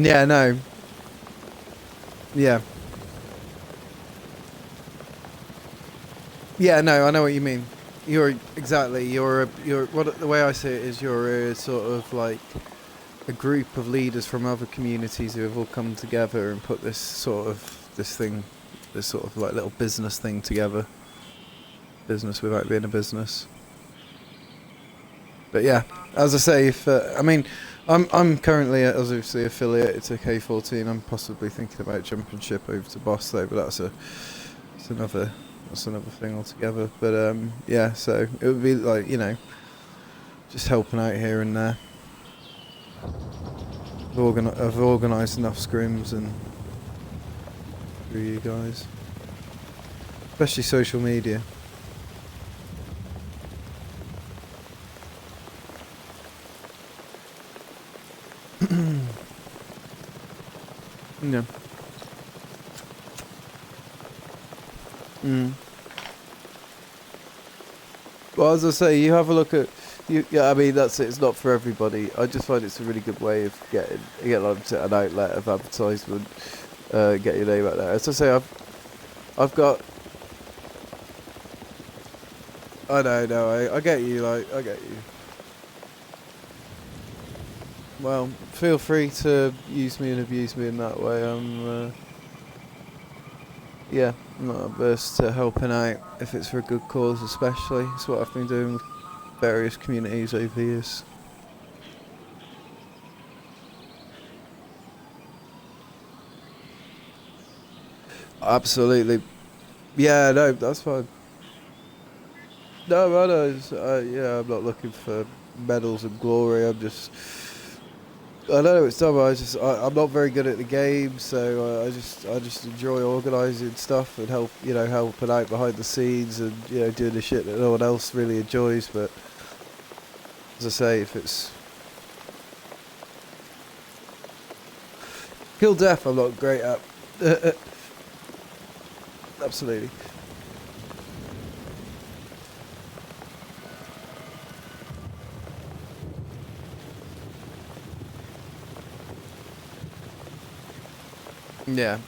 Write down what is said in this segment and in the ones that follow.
Yeah, no. Yeah. Yeah, no, I know what you mean. You're exactly. You're what the way I see it is you're a sort of like a group of leaders from other communities who have all come together and put this sort of like little business thing together. Business without being a business. But yeah, as I say, if I mean, I'm currently obviously affiliated to K14. I'm possibly thinking about jumping ship over to Boss though, but that's another that's another thing altogether. But yeah, so it would be like just helping out here and there. I've organised enough scrims and through you guys, especially social media. Yeah. Mm. Well, as I say, you have a look at you. Yeah, I mean that's it. It's not for everybody. I just find it's a really good way of getting onto an outlet of advertisement, get your name out there. As I say, I've got. I know, no, I get you. Like I get you. Well, feel free to use me and abuse me in that way. Yeah, I'm not averse to helping out if it's for a good cause, especially. It's what I've been doing with various communities over the years. Absolutely. Yeah, no, that's fine. No, I know. Yeah, I'm not looking for medals and glory. I don't know. It's dumb. I'm not very good at the game, so I just enjoy organising stuff and helping out behind the scenes and doing the shit that no one else really enjoys. But as I say, if it's kill death, I'm not great at. Absolutely. Yeah.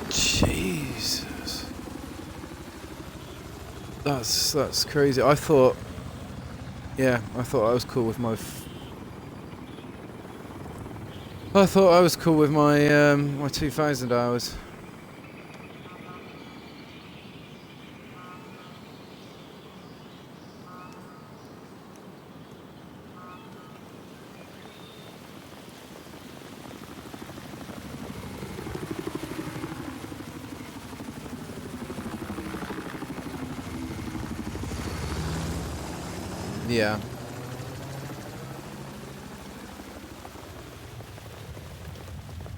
Jesus. That's crazy. I thought I was cool with I thought I was cool with my 2,000 hours. Yeah.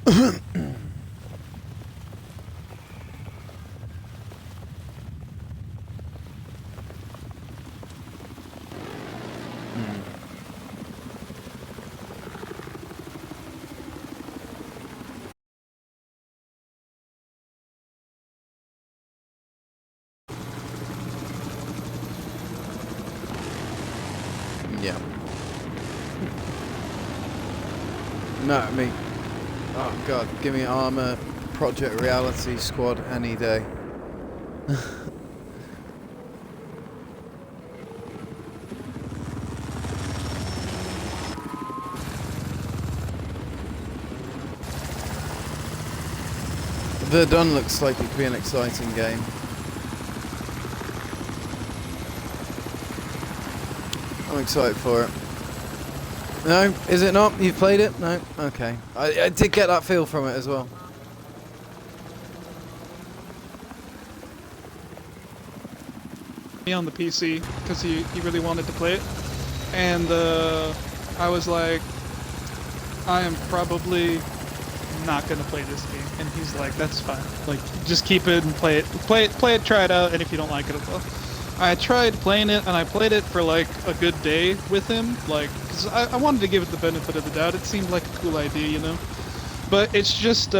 Mm. Yeah. No, I mean, oh god, give me Armour Project Reality Squad any day. Verdun looks like it could be an exciting game. I'm excited for it. No, is it not? You've played it? No? Okay. I did get that feel from it as well. Me on the PC because he really wanted to play it, and I was like, I am probably not gonna play this game, and he's like, that's fine, like just keep it and play it, try it out, and if you don't like it, well, I tried playing it, and I played it for like a good day with him, like, because I wanted to give it the benefit of the doubt. It seemed like a cool idea, you know. But it's just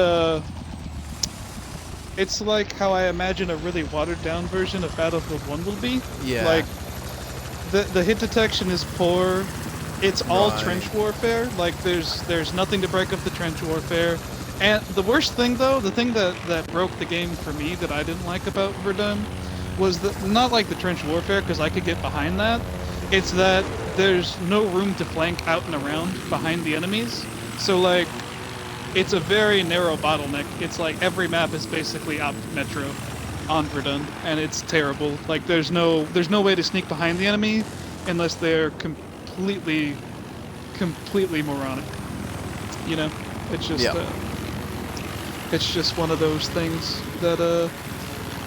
it's like how I imagine a really watered down version of Battlefield 1 will be. Yeah. Like the hit detection is poor. It's all Right. trench warfare. Like there's nothing to break up the trench warfare. And the worst thing though, the thing that broke the game for me that I didn't like about Verdun was that not like the trench warfare because I could get behind that. It's that there's no room to flank out and around behind the enemies. So like it's a very narrow bottleneck. It's like every map is basically Opt Metro on Verdun, and it's terrible. Like there's no way to sneak behind the enemy unless they're completely moronic. You know, it's just it's just one of those things that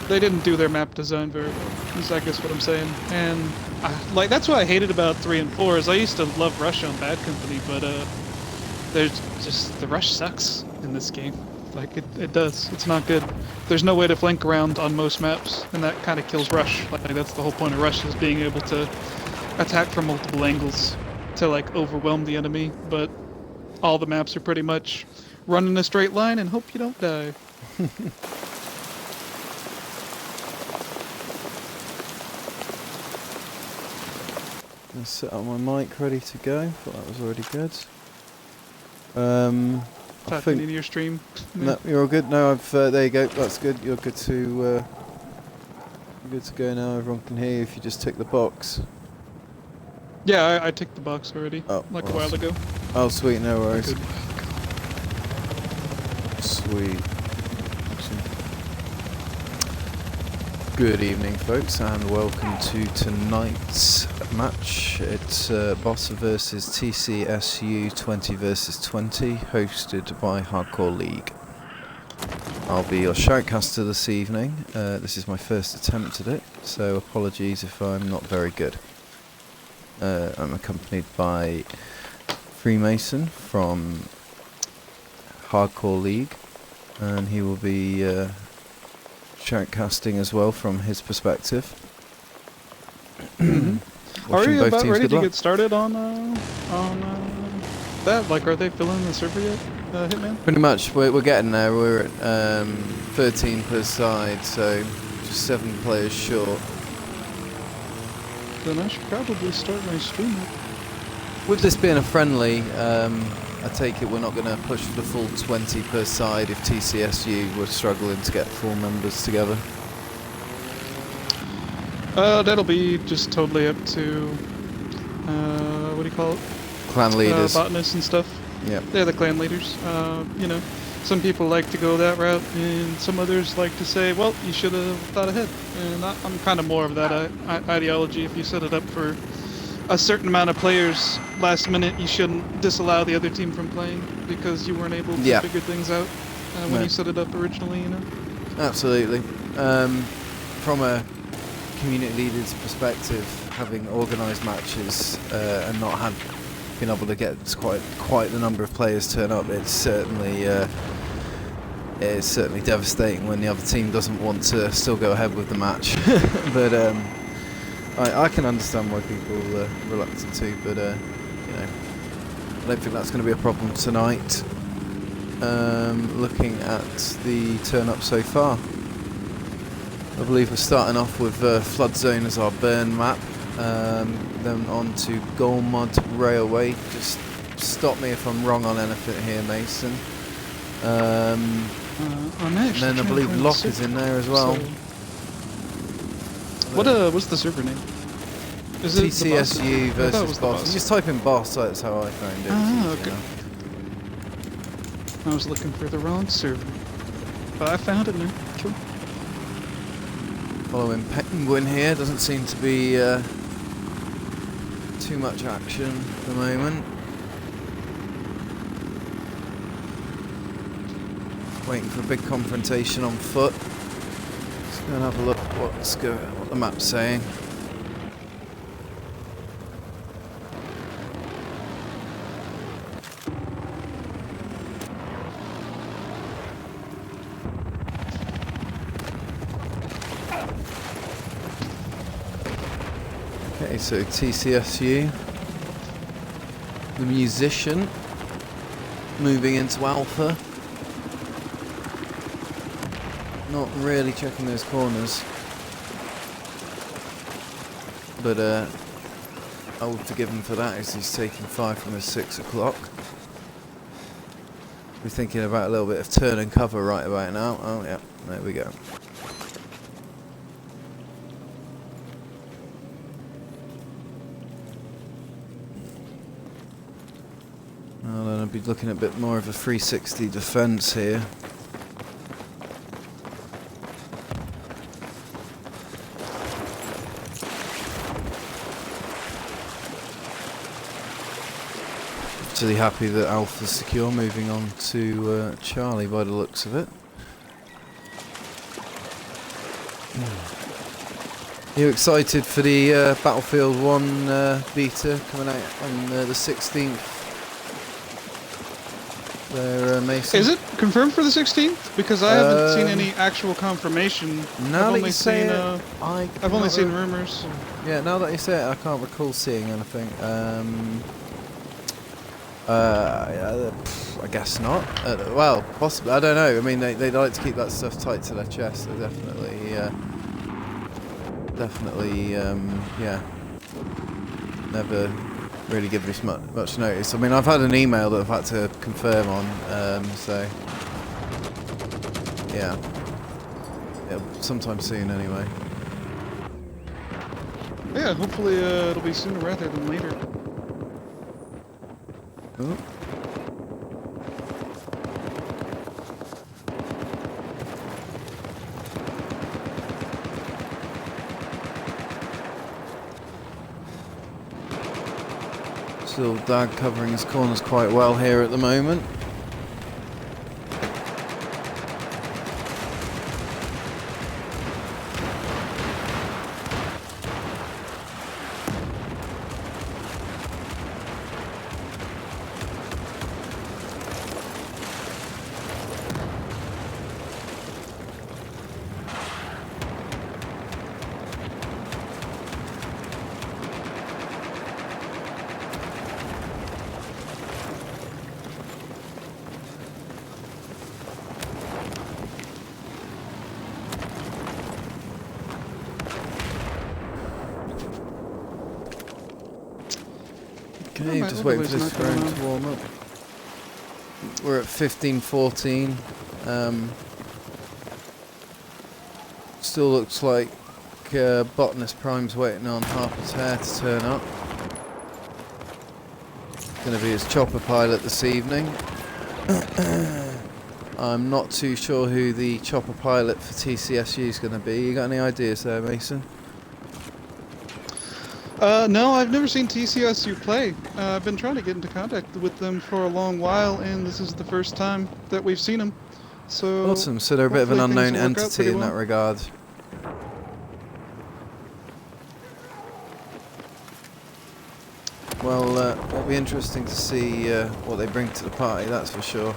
they didn't do their map design very well. Is I guess what I'm saying. And like that's what I hated about 3 and 4 is I used to love Rush on Bad Company, but there's just the Rush sucks in this game. Like it does. It's not good. There's no way to flank around on most maps, and that kind of kills Rush. Like that's the whole point of Rush is being able to attack from multiple angles to like overwhelm the enemy. But all the maps are pretty much run in a straight line and hope you don't die. Let's set up my mic ready to go. Thought that was already good. I Tapping think into your stream. no, you're all good. No, I've there you go. That's good. You're good to go now. Everyone can hear you if you just tick the box. Yeah, I ticked the box already. Oh, like a while ago. Oh, sweet. No worries. Good. Sweet. Good evening, folks, and welcome to tonight's match. It's Bossa versus TCSU 20 versus 20, hosted by Hardcore League. I'll be your shoutcaster this evening. This is my first attempt at it, so apologies if I'm not very good. I'm accompanied by Freemason from Hardcore League, and he will be shoutcasting as well from his perspective. Are you about ready to luck. get started on that? Like, are they filling the server yet, Hitman? Pretty much, we're getting there. We're at 13 per side, so just 7 players short. Then I should probably start my stream. With this being a friendly, I take it we're not going to push for the full 20 per side if TCSU were struggling to get 4 members together. That'll be just totally up to, what do you call it? Clan leaders. Botanists and stuff. Yeah. They're the clan leaders. You know, some people like to go that route, and some others like to say, well, you should have thought ahead. And I'm kind of more of that ideology. If you set it up for a certain amount of players last minute, you shouldn't disallow the other team from playing because you weren't able to figure things out when you set it up originally, you know? Absolutely. From a community leader's perspective, having organised matches and not been able to get quite the number of players turn up, it's certainly devastating when the other team doesn't want to still go ahead with the match. But I can understand why people are reluctant to, but you know, I don't think that's going to be a problem tonight. Looking at the turn-up so far, I believe we're starting off with Flood Zone as our burn map, then on to Golmud Railway. Just stop me if I'm wrong on anything here, Mason. And then I believe Lock is in there as well. What's the server name? Is it TCSU versus Boss. You just type in Boss, that's how I found it. Ah, okay. I was looking for the wrong server, but I found it now. Cool. Following Penguin here, doesn't seem to be too much action at the moment. Waiting for a big confrontation on foot. Let's go and have a look at what the map's saying. Okay, so TCSU, the musician, moving into Alpha. not really checking those corners. But I will forgive him for that, as he's taking 5 from his 6 o'clock. We're thinking about a little bit of turn and cover right about now. Oh yeah, there we go. Well, then I'll be looking at a bit more of a 360 defence here. Actually happy that Alpha's secure, moving on to Charlie by the looks of it. You excited for the Battlefield 1 beta coming out on the 16th? There, Mason. Is it confirmed for the 16th? Because I haven't seen any actual confirmation. Now that you say it, I've only seen rumors. Yeah, now that you say it, I can't recall seeing anything. I guess not. Well, possibly. I don't know. I mean, they like to keep that stuff tight to their chest. So definitely, yeah. Never really give us much notice. I mean, I've had an email that I've had to confirm on. So yeah, sometime soon anyway. Yeah, hopefully it'll be sooner rather than later. Ooh. Still Dag covering his corners quite well here at the moment. Okay, just waiting for this round to warm up. We're at 15-14. Still looks like Botanist Prime's waiting on Harper's Hare to turn up. Going to be his chopper pilot this evening. I'm not too sure who the chopper pilot for TCSU is going to be. You got any ideas there, Mason? No, I've never seen TCSU play. I've been trying to get into contact with them for a long while, and this is the first time that we've seen them. So awesome. So they're a bit of an unknown entity in that regard. Well, it'll be interesting to see what they bring to the party, that's for sure.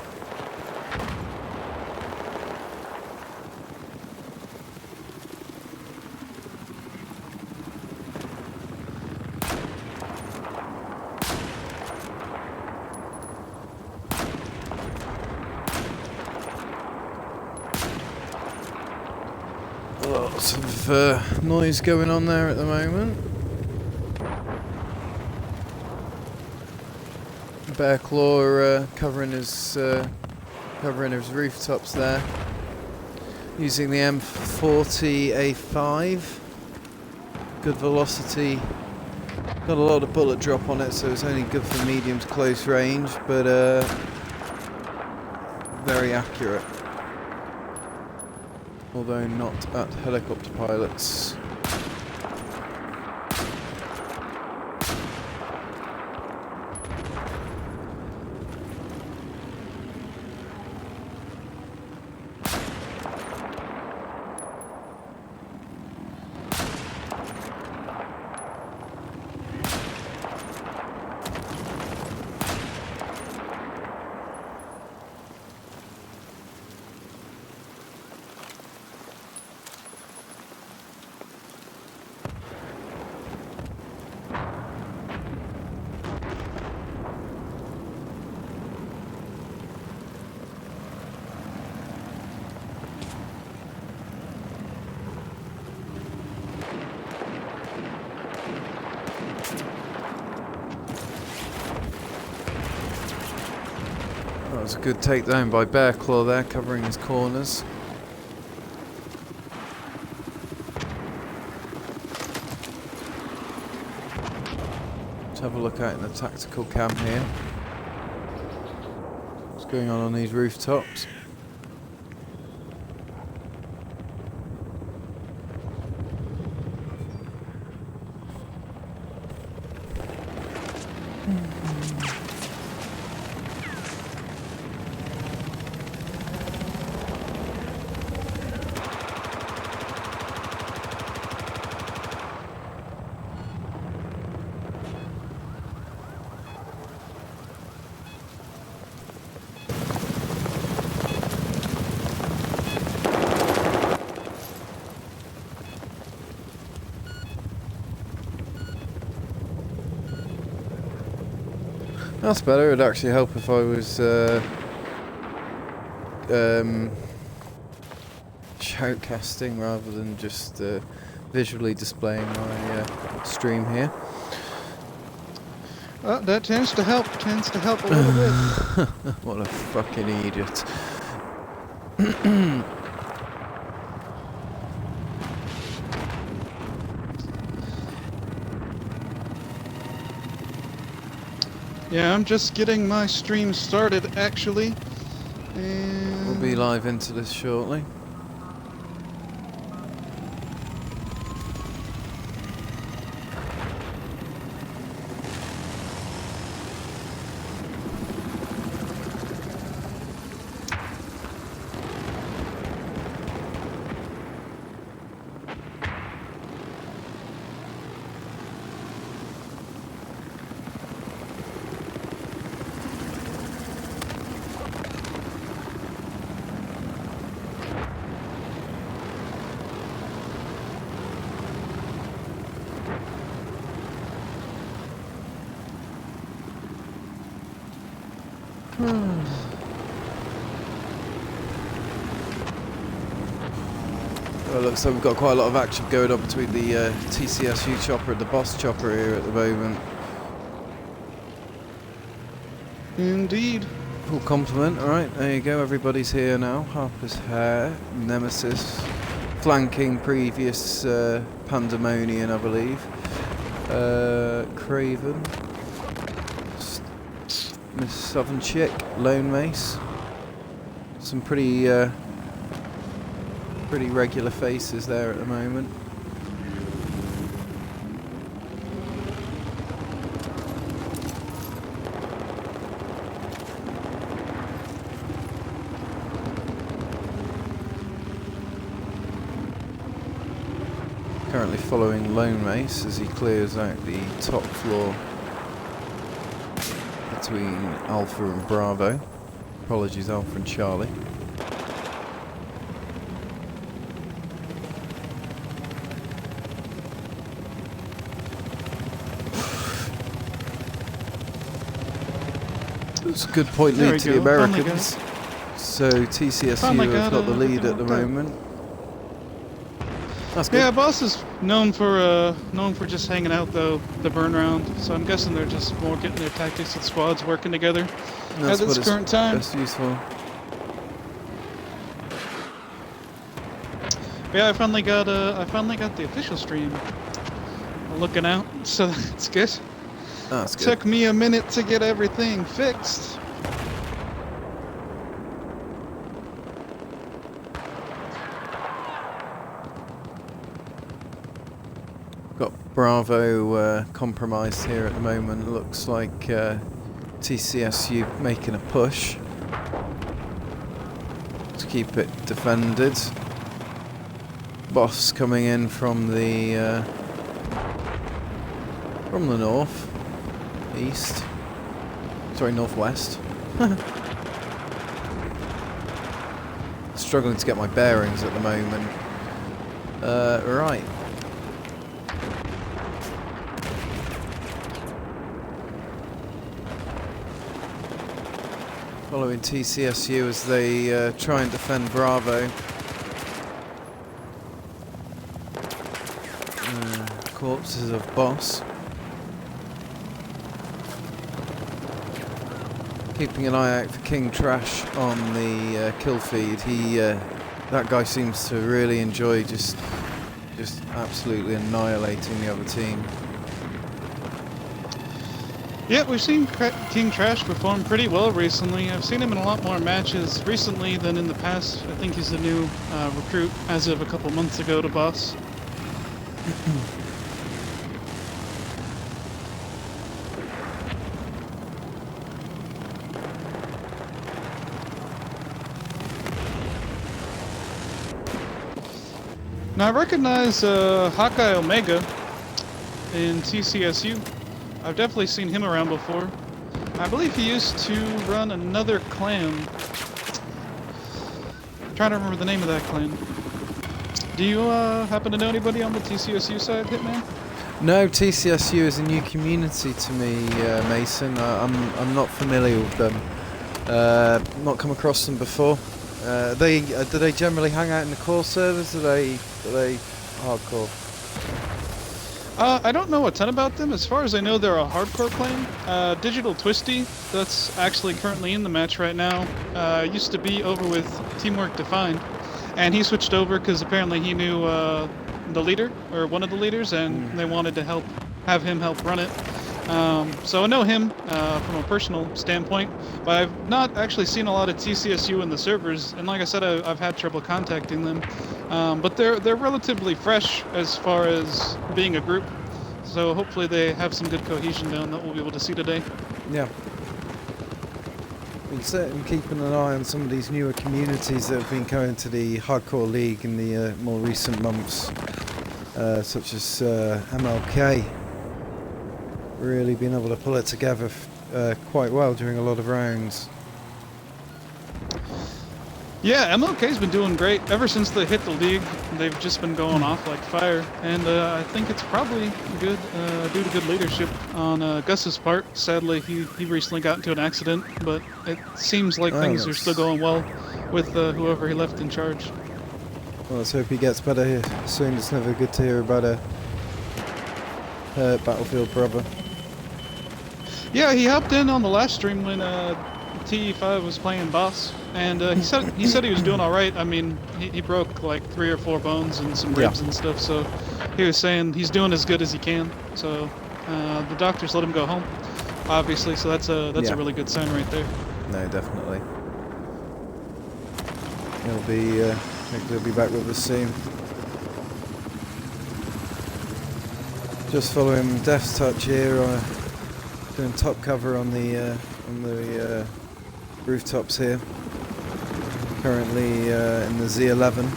Lots of noise going on there at the moment. Bearclaw covering his rooftops there, using the M40A5. Good velocity. Got a lot of bullet drop on it, so it's only good for medium to close range, but very accurate. Although not at helicopter pilots. It's a good takedown by Bear Claw there, covering his corners. Let's have a look out in the tactical cam here. What's going on these rooftops? That's better. It'd actually help if I was shoutcasting rather than just visually displaying my stream here. That tends to help a little bit. What a fucking idiot. Yeah, I'm just getting my stream started, actually. And We'll be live into this shortly. Well, looks like we've got quite a lot of action going on between the TCSU chopper and the boss chopper here at the moment. indeed. Full complement, alright, there you go, everybody's here now. Harper's Hare, Nemesis, flanking previous Pandemonium, I believe. Craven, Miss Southern Chick, Lone Mace. Some pretty regular faces there at the moment. Currently following Lone Mace as he clears out the top floor between Alpha and Bravo. Apologies, Alpha and Charlie. It's a good point lead to the Americans. So TCSU have got the lead at the moment. That's good. Yeah, boss is known for just hanging out though, the burn round. So I'm guessing they're just more getting their tactics and squads working together at this current time. That's useful. Yeah, I finally got the official stream looking out, so that's good. That's good. Took me a minute to get everything fixed. Got Bravo compromised here at the moment. Looks like TCSU making a push to keep it defended. Boss coming in from the north, east. Sorry, northwest. Struggling to get my bearings at the moment. Right. Following TCSU as they try and defend Bravo. Corpses of Boss. Keeping an eye out for King Trash on the kill feed. That guy seems to really enjoy just absolutely annihilating the other team. Yeah, we've seen King Trash perform pretty well recently. I've seen him in a lot more matches recently than in the past. I think he's a new recruit as of a couple months ago to Boss. Now I recognize Hawkeye Omega in TCSU. I've definitely seen him around before. I believe he used to run another clan. I'm trying to remember the name of that clan. Do you happen to know anybody on the TCSU side, Hitman? No, TCSU is a new community to me, Mason. I'm not familiar with them. Not come across them before. Do they generally hang out in the core servers? Are they hardcore? I don't know a ton about them. As far as I know, they're a hardcore clan. Digital Twisty, that's actually currently in the match right now, used to be over with Teamwork Defined, and he switched over because apparently he knew the leader, or one of the leaders, and they wanted to have him help run it. So I know him from a personal standpoint, but I've not actually seen a lot of TCSU in the servers, and like I said, I've had trouble contacting them. But they're relatively fresh as far as being a group, so hopefully they have some good cohesion down that we'll be able to see today. Yeah. Been certainly keeping an eye on some of these newer communities that have been coming to the hardcore league in the more recent months, such as MLK. Really been able to pull it together quite well during a lot of rounds. Yeah, MLK's been doing great. Ever since they hit the league, they've just been going off like fire. And I think it's probably good due to good leadership on Gus's part. Sadly, he recently got into an accident, but it seems like things are still going well with whoever he left in charge. Well, let's hope he gets better here soon. It's never good to hear about a battlefield brother. Yeah, he hopped in on the last stream when TE5 was playing boss, and he said he was doing all right. I mean, he broke like 3 or 4 bones and some ribs and stuff, so he was saying he's doing as good as he can. So the doctors let him go home, obviously. So that's a really good sign right there. No, definitely. He'll be back with us soon. Just following Death's Touch here, doing top cover on the rooftops here. Currently in the Z11.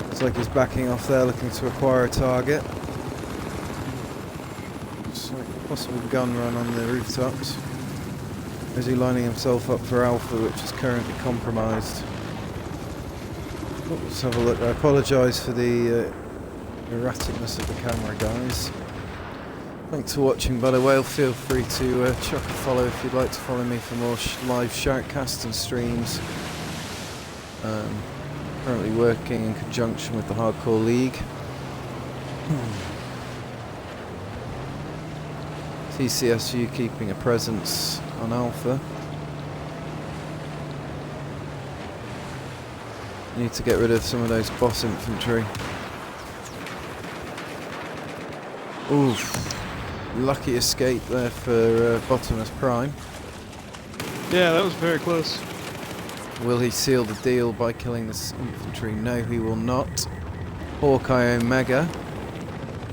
Looks like he's backing off there, looking to acquire a target. Looks like a possible gun run on the rooftops. Is he lining himself up for Alpha, which is currently compromised? Let's have a look. I apologise for the erraticness of the camera, guys. Thanks for watching, by the way. Feel free to chuck a follow if you'd like to follow me for more live shoutcasts and streams. Currently working in conjunction with the Hardcore League. TCSU keeping a presence on Alpha. Need to get rid of some of those boss infantry. Oof. Lucky escape there for Bottomless Prime. Yeah, that was very close. Will he seal the deal by killing this infantry? No, he will not. Hawkeye Omega,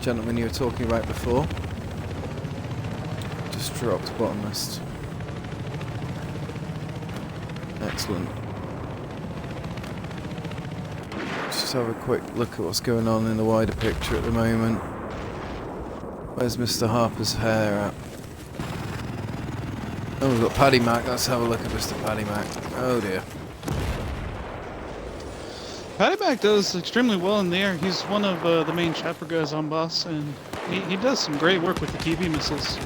gentleman you were talking about before, just dropped Bottomless. Excellent. Just have a quick look at what's going on in the wider picture at the moment. Where's Mr. Harper's hair at? Oh, we've got Paddy Mac. Let's have a look at Mr. Paddy Mac. Oh dear. Paddy Mac does extremely well in the air. He's one of the main chopper guys on boss, and he does some great work with the TV missiles.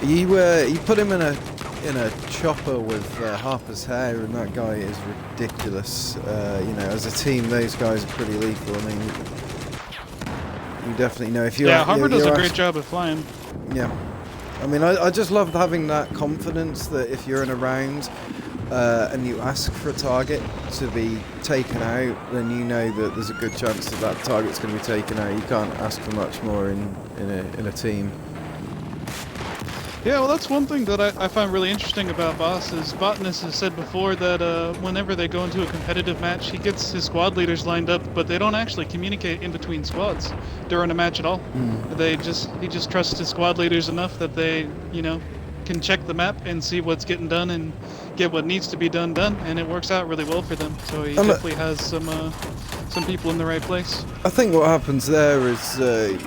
You put him in a chopper with Harper's hair, and that guy is ridiculous. You know, as a team, those guys are pretty lethal. I mean, you definitely know if you. Yeah, Harper does a great job at flying. Yeah. I mean, I just love having that confidence that if you're in a round and you ask for a target to be taken out, then you know that there's a good chance that that target's going to be taken out. You can't ask for much more in a team. Yeah, well, that's one thing that I find really interesting about Boss is Botanist has said before that whenever they go into a competitive match, he gets his squad leaders lined up, but they don't actually communicate in between squads during a match at all. He just trusts his squad leaders enough that they, can check the map and see what's getting done and get what needs to be done, and it works out really well for them. So he definitely has some people in the right place. I think what happens there is, if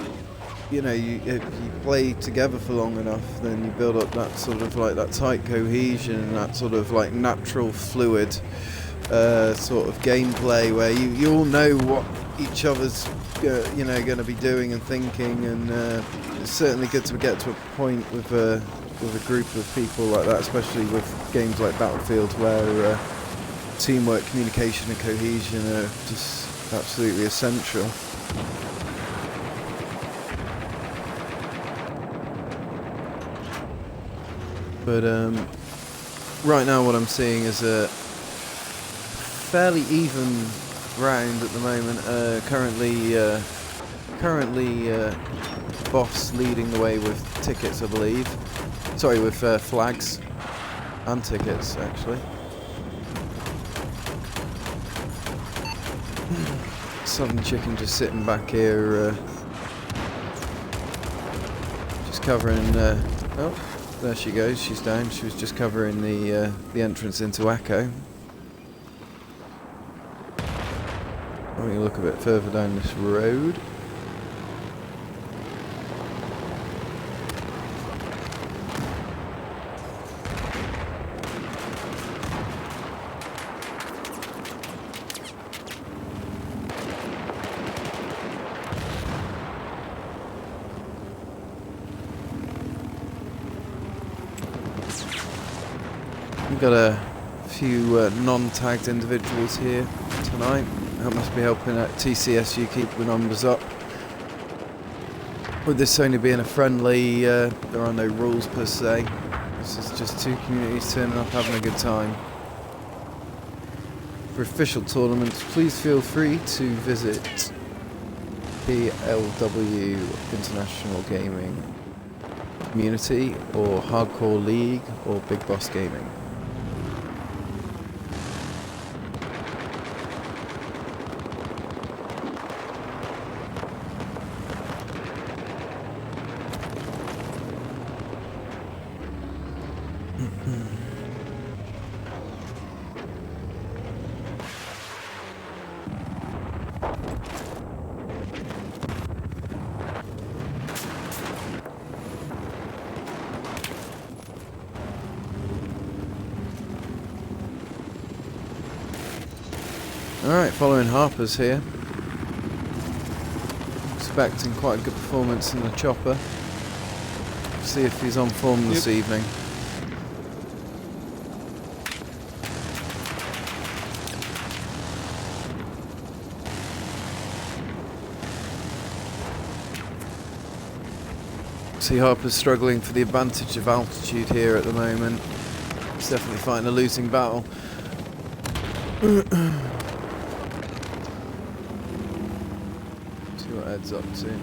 you play together for long enough, then you build up that sort of like that tight cohesion and that sort of like natural fluid sort of gameplay where you all know what each other's going to be doing and thinking, and it's certainly good to get to a point with a group of people like that, especially with games like Battlefield where teamwork, communication and cohesion are just absolutely essential. But right now what I'm seeing is a fairly even round at the moment. Currently Boss leading the way with tickets, I believe. Sorry, with flags and tickets, actually. Southern Chicken just sitting back here, just covering. Oh, there she goes. She's down. She was just covering the entrance into Echo. Let me look a bit further down this road. We've got a few non-tagged individuals here tonight. That must be helping TCSU keep the numbers up. With this only being a friendly, there are no rules per se. This is just two communities turning up having a good time. For official tournaments, please feel free to visit PLW International Gaming Community or Hardcore League or Big Boss Gaming. Alright, following Harper's here. Expecting quite a good performance in the chopper. See if he's on form this evening. See Harper's struggling for the advantage of altitude here at the moment. He's definitely fighting a losing battle. See what Ed's up to.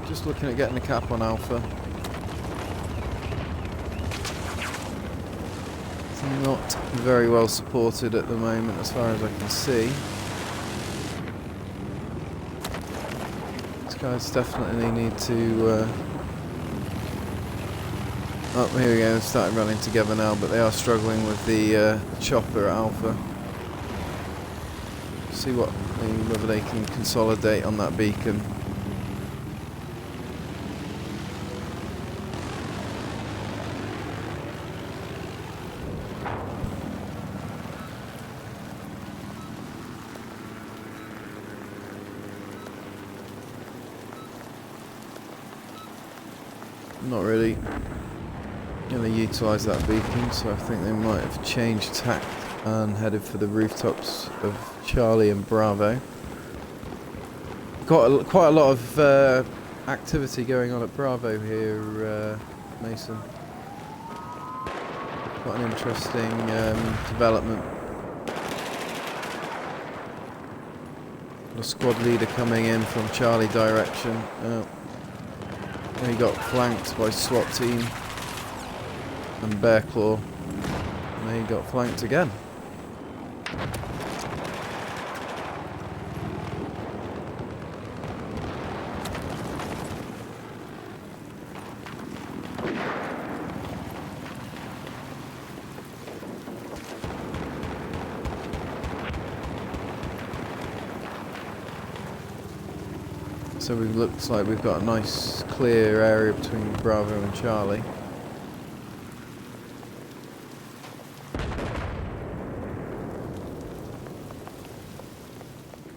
Just looking at getting a cap on Alpha. It's not very well supported at the moment as far as I can see. These guys definitely need to... Oh, here we go, they've started running together now, but they are struggling with the chopper at Alpha. See whether they can consolidate on that beacon. Not really. going to utilise that beacon, so I think they might have changed tack and headed for the rooftops of Charlie and Bravo. Quite a lot of activity going on at Bravo here, Mason. Quite an interesting development. The squad leader coming in from Charlie direction. He got flanked by SWAT team and Bearclaw. And then he got flanked again. So it looks like we've got a nice clear area between Bravo and Charlie.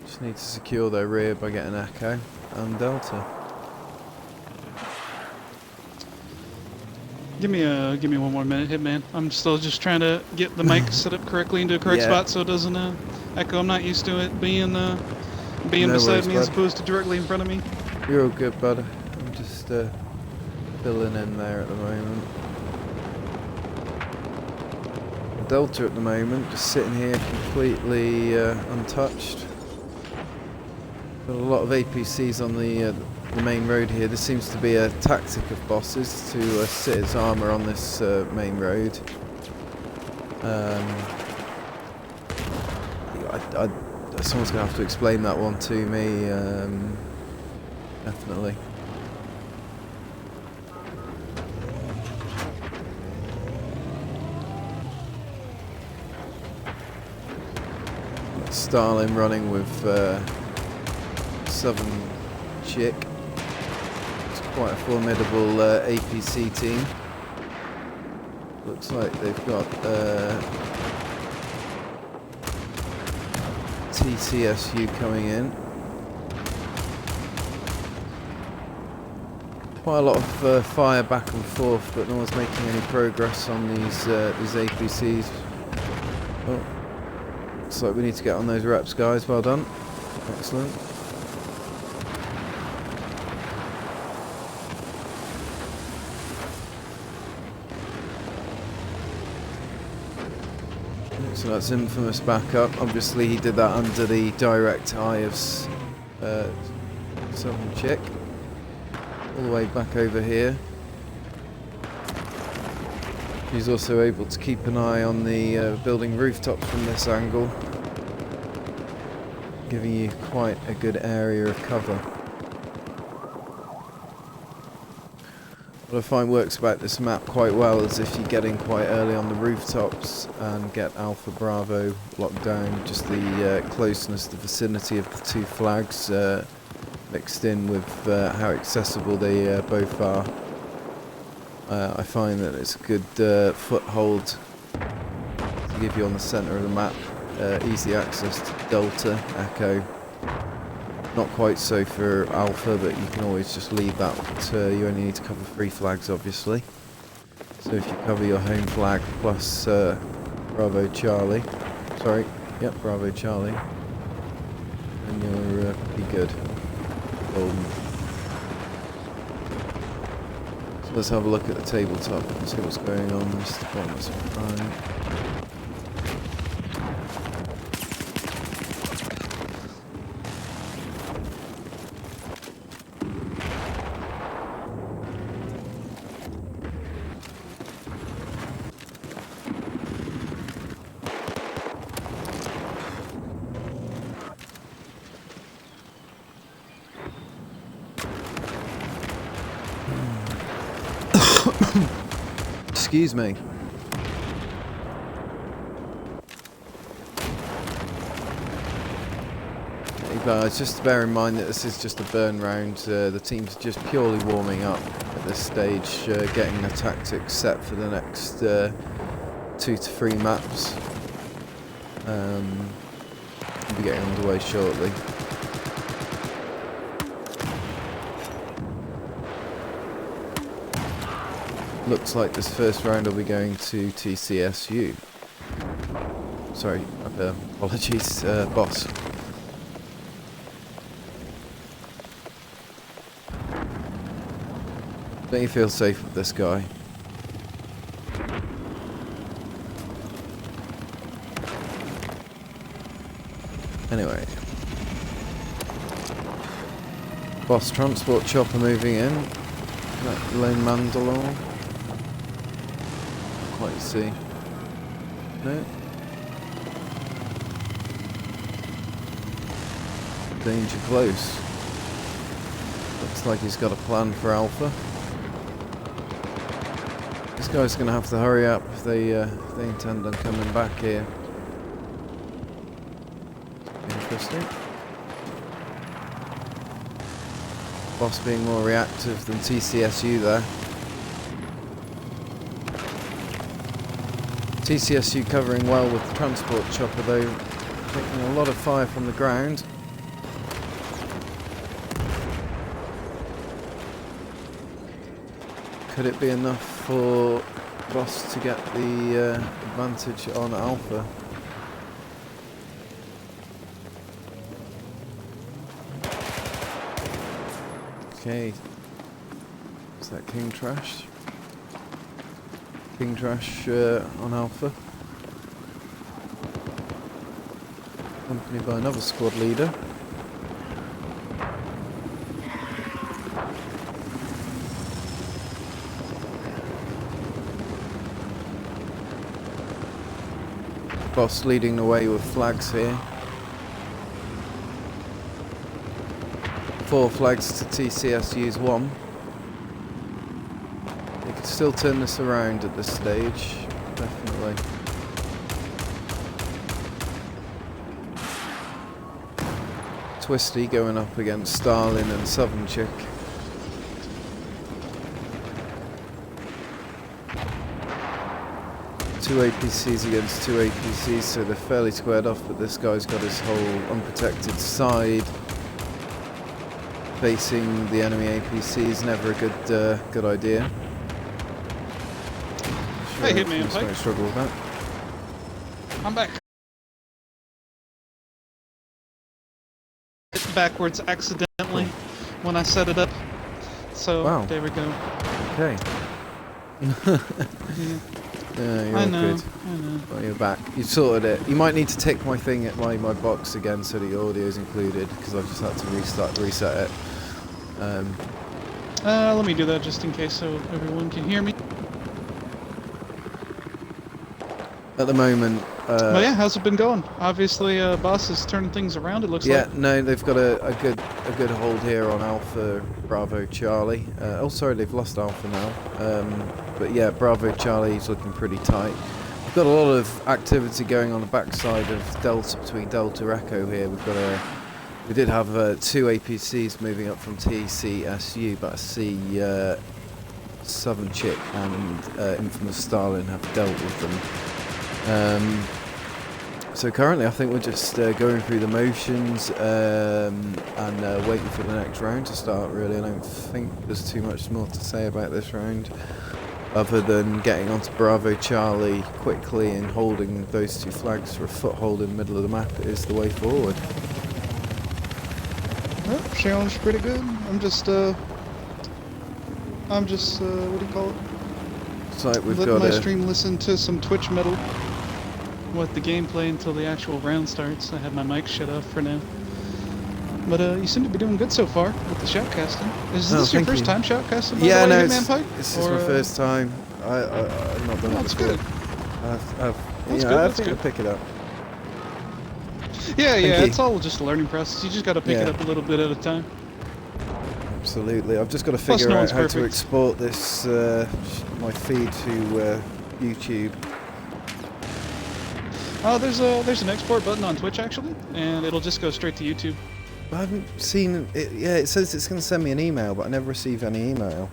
Just need to secure their rear by getting Echo and Delta. Give me one more minute, Hitman. I'm still just trying to get the mic set up correctly into a correct spot so it doesn't echo. I'm not used to it being No beside worries, me bud. as opposed to directly in front of me. You're all good, bud. I'm just filling in there at the moment. Delta at the moment, just sitting here completely untouched. Got a lot of APCs on the main road here. This seems to be a tactic of bosses to sit its armour on this main road. Someone's going to have to explain that one to me, definitely. Starling running with Southern Chick. It's quite a formidable APC team. Looks like they've got TCSU coming in. Quite a lot of fire back and forth, but no one's making any progress on these APCs. Oh, looks like we need to get on those reps, guys. Well done. Excellent. So that's Infamous back up. Obviously he did that under the direct eye of Southern Chick. All the way back over here. He's also able to keep an eye on the building rooftops from this angle, giving you quite a good area of cover. What I find works about this map quite well is if you get in quite early on the rooftops and get Alpha Bravo locked down, just the closeness, the vicinity of the two flags mixed in with how accessible they both are. I find that it's a good foothold to give you on the centre of the map. Easy access to Delta, Echo. Not quite so for Alpha, but you can always just leave that. You only need to cover 3 flags, obviously. So if you cover your home flag plus Bravo Charlie, sorry, yep, Bravo Charlie, then you're pretty good. Golden. So let's have a look at the tabletop and see what's going on. Mr. Bonus Prime. Excuse me. Guys, just to bear in mind that this is just a burn round. The team's just purely warming up at this stage, getting the tactics set for the next 2 to 3 maps. We'll be getting underway shortly. Looks like this first round will be going to TCSU. Sorry, apologies, boss. Don't you feel safe with this guy? Anyway. Boss transport chopper moving in. That lone Mandalore. Quite see. No. Danger close. Looks like he's got a plan for Alpha. This guy's gonna have to hurry up if they intend on coming back here. Interesting. Boss being more reactive than TCSU there. TCSU covering well with the transport chopper though, taking a lot of fire from the ground. Could it be enough for Boss to get the advantage on Alpha? Okay, is that King Trash? King Trash on Alpha. Accompanied by another squad leader. Boss leading the way with flags here. 4 flags to TCSU's 1. You can still turn this around at this stage, definitely. Twisty going up against Stalin and Southern Chick. Two APCs against 2 APCs, so they're fairly squared off, but this guy's got his whole unprotected side facing the enemy APCs. Never a good idea. Sure, Hey, hit me in going to struggle with that. I'm back. Backwards accidentally when I set it up. So Wow. there we go. Okay. Yeah. You're I all know. good. I know. Well, you're back. You sorted it. You might need to tick my thing at my box again so the audio is included, because I've just had to reset it. Let me do that just in case so everyone can hear me. At the moment. But yeah, how's it been going? Obviously, Boss is turning things around. It looks like. Yeah, no, they've got a good hold here on Alpha Bravo Charlie. Oh, sorry, they've lost Alpha now. But yeah, Bravo Charlie's looking pretty tight. We've got a lot of activity going on the backside of Delta between Delta Echo here. We did have 2 APCs moving up from TCSU, but I see Southern Chick and Infamous Stalin have dealt with them. So currently I think we're just going through the motions and waiting for the next round to start, really. I don't think there's too much more to say about this round, other than getting onto Bravo Charlie quickly and holding those 2 flags for a foothold in the middle of the map is the way forward. Well, challenge pretty good. I'm just what do you call it? It's like we've Letting got my stream listen to some Twitch metal with the gameplay until the actual round starts. I had my mic shut off for now. But you seem to be doing good so far with the shoutcasting. Is this your first time shoutcasting? Yeah, no, this is my first time. I've not done it that's before. good. I think I'll pick it up. Yeah, Thank you. it's all just a learning process. You just got to pick it up a little bit at a time. Absolutely. I've just got to Plus, figure no out one's how to perfect. export this, my feed to YouTube. Oh, there's an export button on Twitch actually, and it'll just go straight to YouTube. I haven't seen it. Yeah, it says it's going to send me an email, but I never received any email.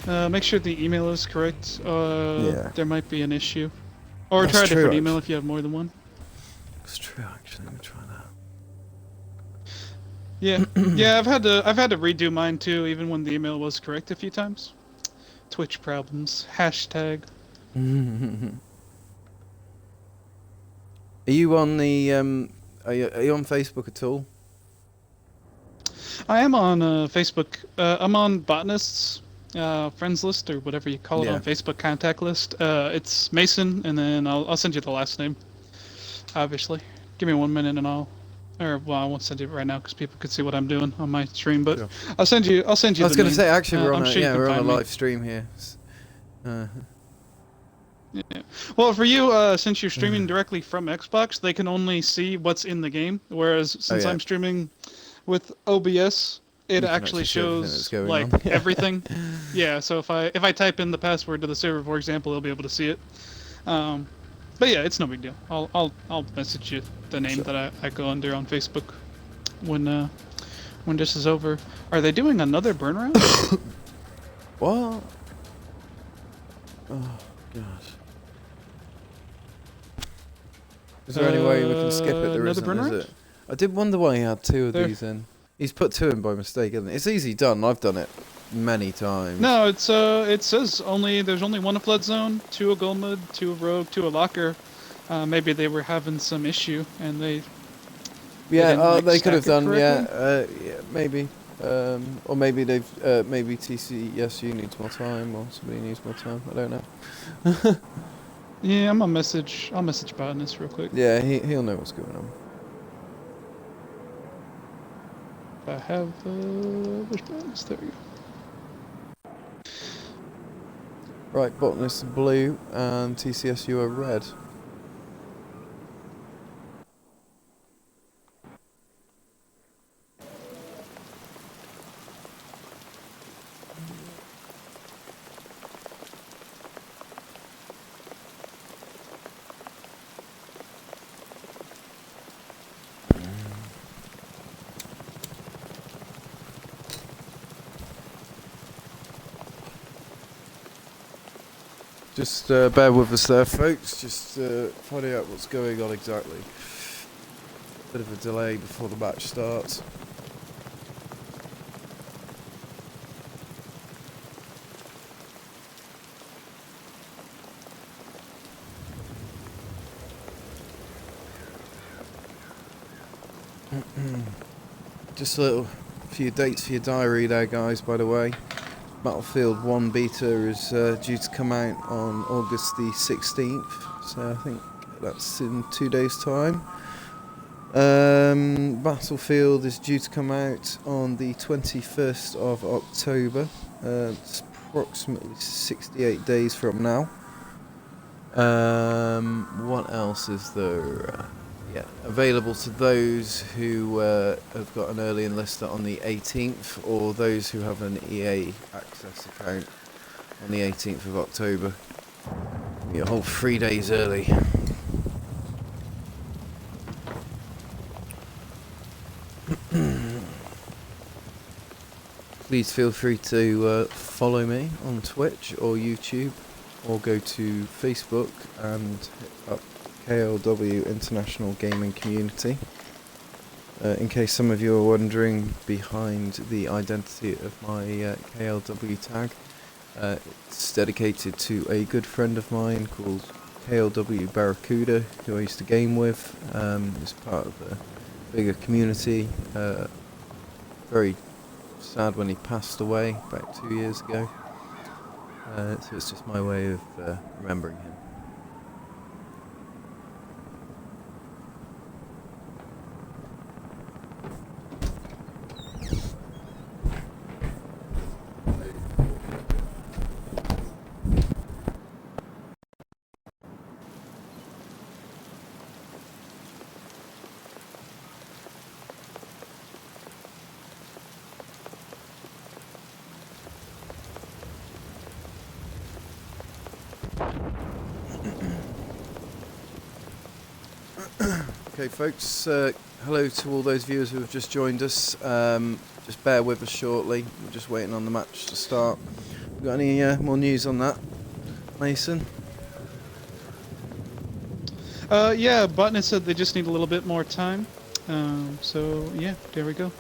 Make sure the email is correct. Yeah. There might be an issue. Or That's try a true, different email actually. if you have more than one. It's true, actually. Let me try that. Yeah, yeah. I've had to redo mine too, even when the email was correct a few times. Twitch problems. Hashtag. Are you on the are you on Facebook at all? I am on Facebook. I'm on Botanists friends list or whatever you call it Yeah. on Facebook contact list. It's Mason, and then I'll send you the last name. Obviously, give me 1 minute and well, I won't send it right now because people could see what I'm doing on my stream. But Sure. I'll send you. I'll send you. I was the going to name. say actually I'm sure you can we're on a find me. live stream here. Yeah. Well, for you, since you're streaming directly from Xbox, they can only see what's in the game. Whereas since yeah. I'm streaming with OBS, it You can actually see everything that's shows going like on. everything. Yeah. So if I type in the password to the server, for example, they'll be able to see it. But yeah, it's no big deal. I'll message you the name Sure. that I go under on Facebook when this is over. Are they doing another burn round? What? Oh gosh. Is there any way we can skip it? There Another isn't, burn is round? it? I did wonder why he had two of There. these in. He's put two in by mistake, isn't it? It's easy done. I've done it many times. No, it says there's only one a flood zone, two a gold mode, two a rogue, two a locker. Maybe they were having some issue and they Yeah, didn't, like, they could have stack it done. Yeah, correctly? yeah, maybe. Or maybe maybe TCSU needs more time, or somebody needs more time. I don't know. Yeah, I'll message Botanist real quick. Yeah, he'll know what's going on. I have which Botanist? There we go. Right, Botanist are blue and TCSU are red. Just bear with us there, folks. Just finding out what's going on exactly. Bit of a delay before the match starts. Just a little few dates for your diary there, guys, by the way. Battlefield 1 beta is due to come out on August the 16th, so I think that's in 2 days' time. Battlefield is due to come out on the 21st of October. It's approximately 68 days from now. What else is there? Yeah, available to those who have got an early enlister on the 18th, or those who have an EA access account on the 18th of October. Be a whole 3 days early. Please feel free to follow me on Twitch or YouTube, or go to Facebook and hit up KLW International Gaming Community. In case some of you are wondering behind the identity of my KLW tag, it's dedicated to a good friend of mine called KLW Barracuda, who I used to game with. He's part of a bigger community. Very sad when he passed away about 2 years ago. So it's just my way of remembering him. Okay, folks, hello to all those viewers who have just joined us. Just bear with us shortly. We're just waiting on the match to start. Got any more news on that, Mason? Yeah, Botanist said they just need a little bit more time. So yeah, there we go.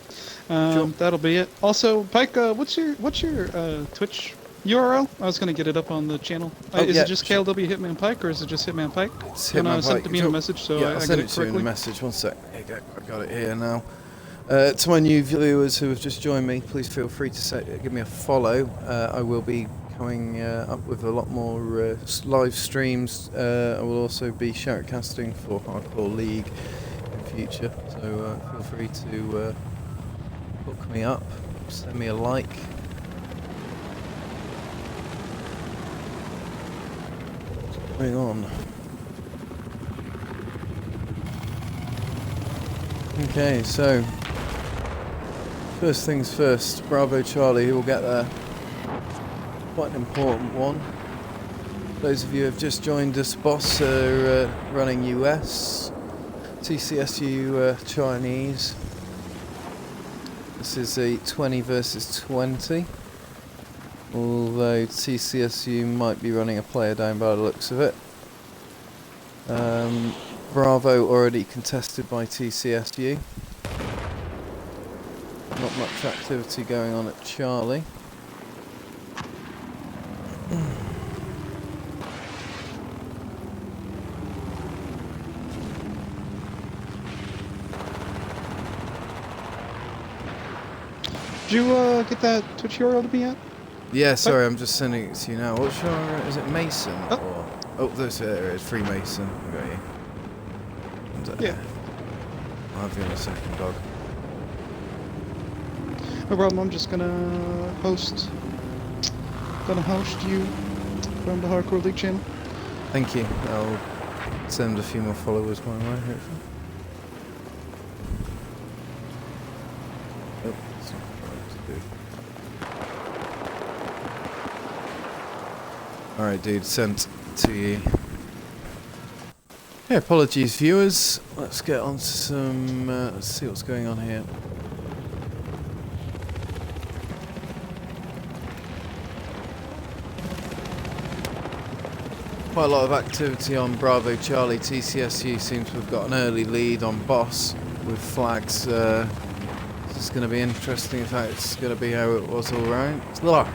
Sure. That'll be it. Also, Pike, what's your Twitch URL? I was gonna get it up on the channel. Oh, Is yeah, it just sure. KLW Hitman Pike, or is it just Hitman Pike? It's You wanna Hitman send Pike. it to me in a message so Yeah, I I'll get send it it to you in a correctly? message. One sec. Here you go. I got it here now. To my new viewers who have just joined me, please feel free to give me a follow. I will be coming up with a lot more live streams. I will also be shoutcasting for Hardcore League in future. So feel free to hook me up, send me a like. What's going on? Okay, so first things first, Bravo Charlie, who will get there. Quite an important one. Those of you who have just joined us, boss are running US, TCSU Chinese. This is a 20 versus 20. Although TCSU might be running a player down by the looks of it. Bravo already contested by TCSU. Not much activity going on at Charlie. Did you get that Twitch URL to me yet? Yeah, sorry, I'm just sending it to you now. What's your, is it Mason? Oh. Or, oh, there it is, Freemason. I got you. And, Yeah. I'll have you in a second, dog. No problem. I'm just gonna host you from the Hardcore League channel. Thank you. I'll send a few more followers my way, hopefully. Oh, that's not what I want to do. Alright, dude, sent to you. Yeah, apologies, viewers. Let's get on to some. Let's see what's going on here. Quite a lot of activity on Bravo Charlie. TCSU seems to have got an early lead on Boss with flags. This is going to be interesting. In fact, it's going to be how it was all round. It's a lot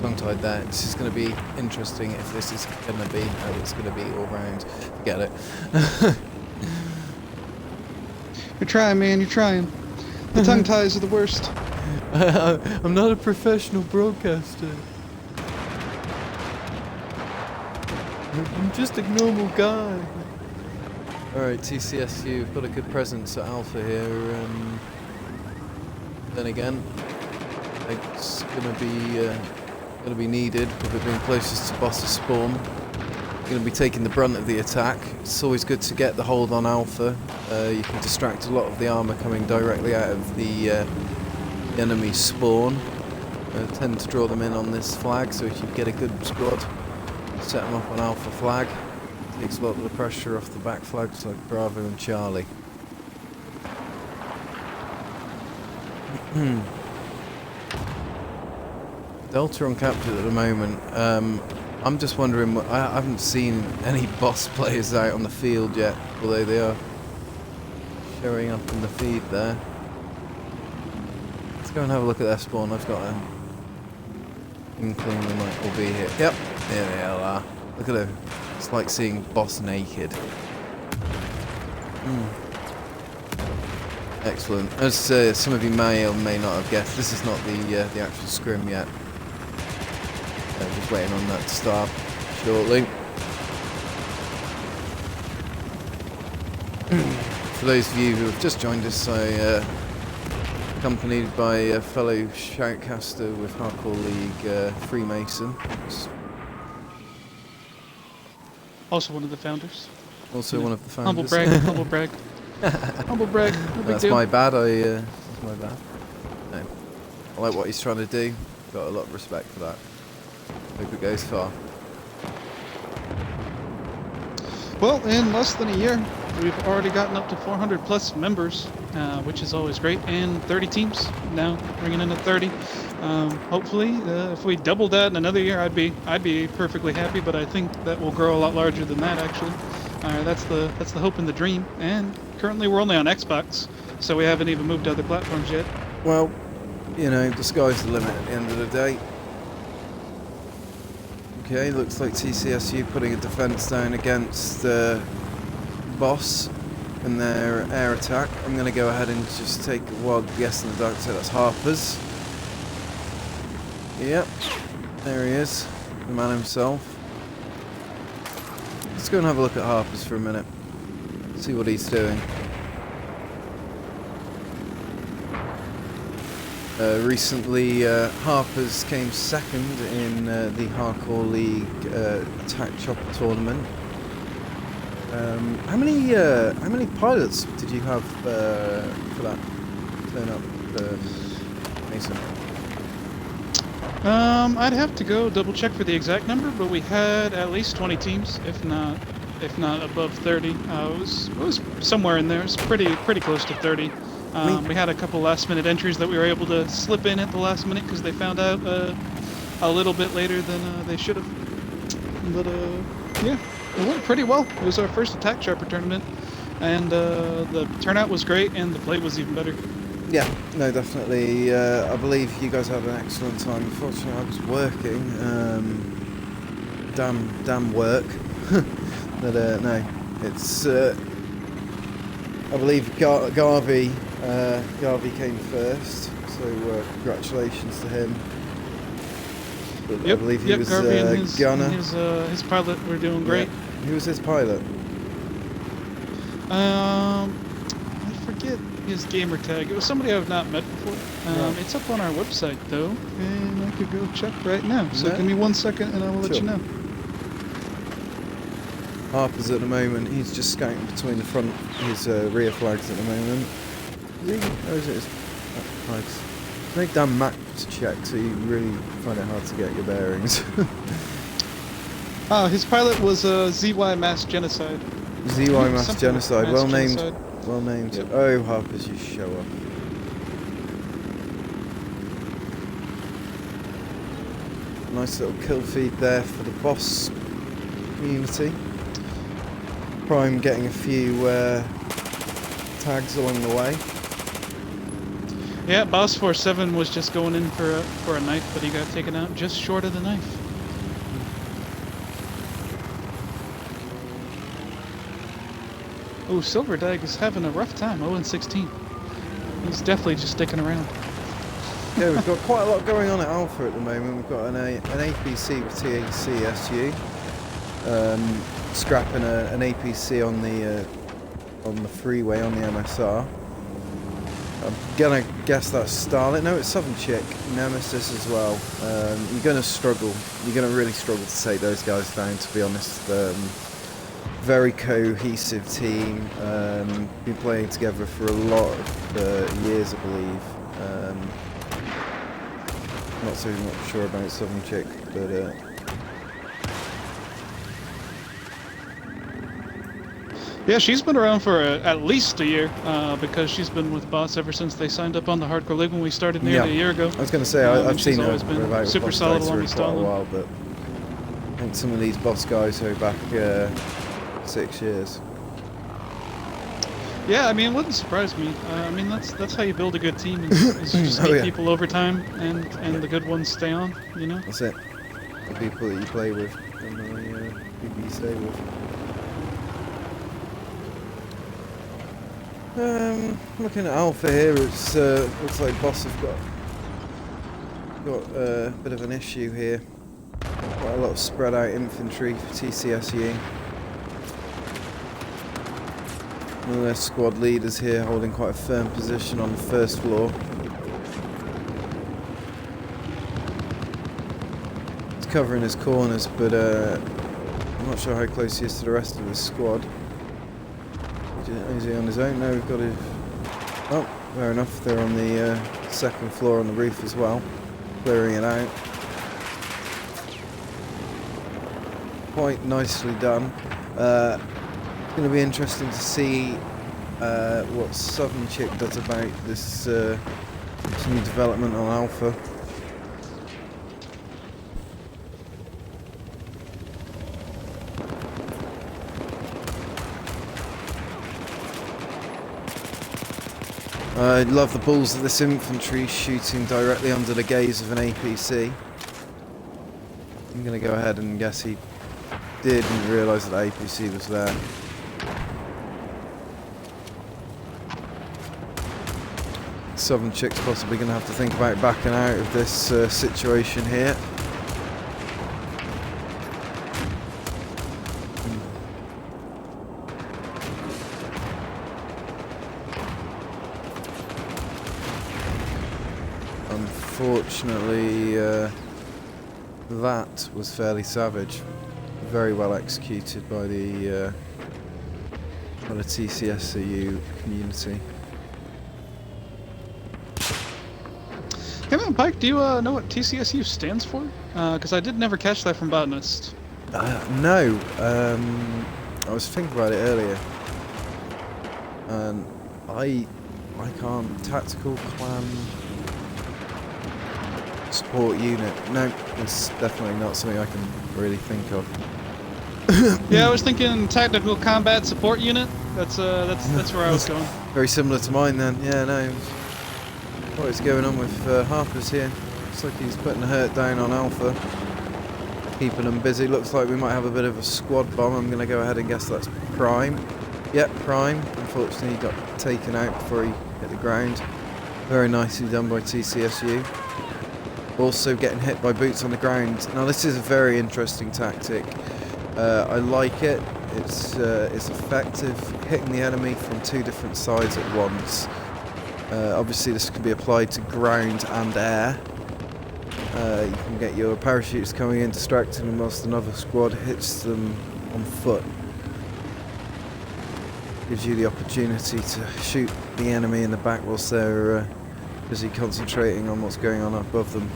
tongue-tied there. This is going to be interesting if this is going to be how it's going to be all round. Forget it. You're trying, man. You're trying. The tongue ties are the worst. I'm not a professional broadcaster. I'm just a normal guy. Alright, TCSU, we've got a good presence at Alpha here. Then again, it's gonna be needed with it being closest to boss's spawn. Going to be taking the brunt of the attack. It's always good to get the hold on Alpha. You can distract a lot of the armor coming directly out of the enemy spawn. Tend to draw them in on this flag, so if you get a good squad, set them up on Alpha flag. Takes a lot of the pressure off the back flags like Bravo and Charlie. Delta uncaptured at the moment. I'm just wondering, I haven't seen any boss players out on the field yet, although they are showing up in the feed there. Let's go and have a look at their spawn. I've got an inkling they might all be here. Yep, there they all are. Look at them. It's like seeing boss naked. Excellent. As some of you may or may not have guessed, this is not the actual scrim yet. Just waiting on that to start shortly. For those of you who have just joined us, accompanied by a fellow shoutcaster with Hardcore League, Freemason. Also one of the founders. Also one of the founders. Humble brag, humble brag. Humble brag, no big That's deal. my bad, that's my bad. No. I like what he's trying to do. Got a lot of respect for that. Hope it goes far. Well, in less than a year, we've already gotten up to 400 plus members, which is always great, and 30 teams now, bringing in at 30. Hopefully, if we doubled that in another year, I'd be perfectly happy. But I think that will grow a lot larger than that, actually. That's the hope and the dream. And currently, we're only on Xbox, so we haven't even moved to other platforms yet. Well, you know, the sky's the limit at the end of the day. Okay, looks like TCSU putting a defence down against the boss in their air attack. I'm going to go ahead and just take a wild guess in the dark, so that's Harper's. Yep, there he is, the man himself. Let's go and have a look at Harper's for a minute, see what he's doing. Recently, Harper's came second in the Hardcore League Attack Chopper tournament. How many pilots did you have for that turn up, Mason? I'd have to go double check for the exact number, but we had at least 20 teams, if not above 30. It was somewhere in there. It's pretty close to 30. We had a couple last-minute entries that we were able to slip in at the last minute because they found out a little bit later than they should have. But yeah, it went pretty well. It was our first attack chopper tournament, and the turnout was great, and the play was even better. Yeah, no, definitely. I believe you guys had an excellent time. Unfortunately, I was working. Damn work. But no, it's. I believe Garvey came first, so congratulations to him. Yep, I believe he was Garvey and gunner. His pilot were doing great. Yeah. Who was his pilot? I forget his gamer tag. It was somebody I've not met before. Right. It's up on our website though, and I could go check right now. So give me 1 second, and I will let you know. Harper's at the moment, he's just scouting between the front, his rear flags at the moment. Is he? Or is it his flags? Make damn map to check, so you really find it hard to get your bearings. His pilot was ZY Mass Genocide. ZY Mass Genocide, well named. Genocide. Well named. Yep. Oh, Harper's, you show up. Nice little kill feed there for the boss community. Prime getting a few tags along the way. Yeah, Boss 47 was just going in for a knife, but he got taken out just short of the knife. Oh, Silver Dag is having a rough time, 0-16. He's definitely just sticking around. Yeah, we've got quite a lot going on at Alpha at the moment. We've got an APC with TCSU, scrapping an APC on the freeway on the MSR. I'm gonna guess that's Starlet. No, it's Southern Chick, Nemesis as well. You're gonna struggle. You're gonna really struggle to take those guys down, to be honest. Very cohesive team. Been playing together for a lot of years, I believe. Not so much sure about Southern Chick, but Yeah, she's been around for at least a year, because she's been with Boss ever since they signed up on the Hardcore League when we started nearly a year ago. I was going to say, I've seen her always been about super Boss solid guys along for the quite a Stalin. while, but I think some of these boss guys go back 6 years. Yeah, I mean, it wouldn't surprise me. I mean, that's how you build a good team, is just meet people over time, and the good ones stay on, you know? That's it. The people that you play with and the people you stay with. Looking at Alpha here, it's looks like Boss have got a bit of an issue here. Quite a lot of spread out infantry for TCSU. One of their squad leaders here holding quite a firm position on the first floor. He's covering his corners, but I'm not sure how close he is to the rest of the squad. Is he on his own? No, we've got to... Oh, fair enough. They're on the second floor on the roof as well, clearing it out. Quite nicely done. It's going to be interesting to see what Southern Chick does about this new development on Alpha. I love the balls of this infantry shooting directly under the gaze of an APC. I'm going to go ahead and guess he didn't realise that APC was there. Southern Chick's possibly going to have to think about backing out of this situation here. Unfortunately, that was fairly savage. Very well executed by the TCSU community. Hey man, Pike, do you know what TCSU stands for? Because I did never catch that from Botanist. No, I was thinking about it earlier, and I can't. Tactical Clan Support Unit. No, it's definitely not something I can really think of. Yeah, I was thinking Tactical Combat Support Unit. That's where I was going. Very similar to mine then. Yeah, no. What is going on with Harper's here? Looks like he's putting a hurt down on Alpha. Keeping them busy. Looks like we might have a bit of a squad bomb. I'm going to go ahead and guess that's Prime. Yep, Prime. Unfortunately, he got taken out before he hit the ground. Very nicely done by TCSU. Also getting hit by boots on the ground. Now this is a very interesting tactic. I like it. It's effective, hitting the enemy from two different sides at once. Obviously this can be applied to ground and air. You can get your parachutes coming in, distracting them whilst another squad hits them on foot. Gives you the opportunity to shoot the enemy in the back whilst they're busy concentrating on what's going on above them.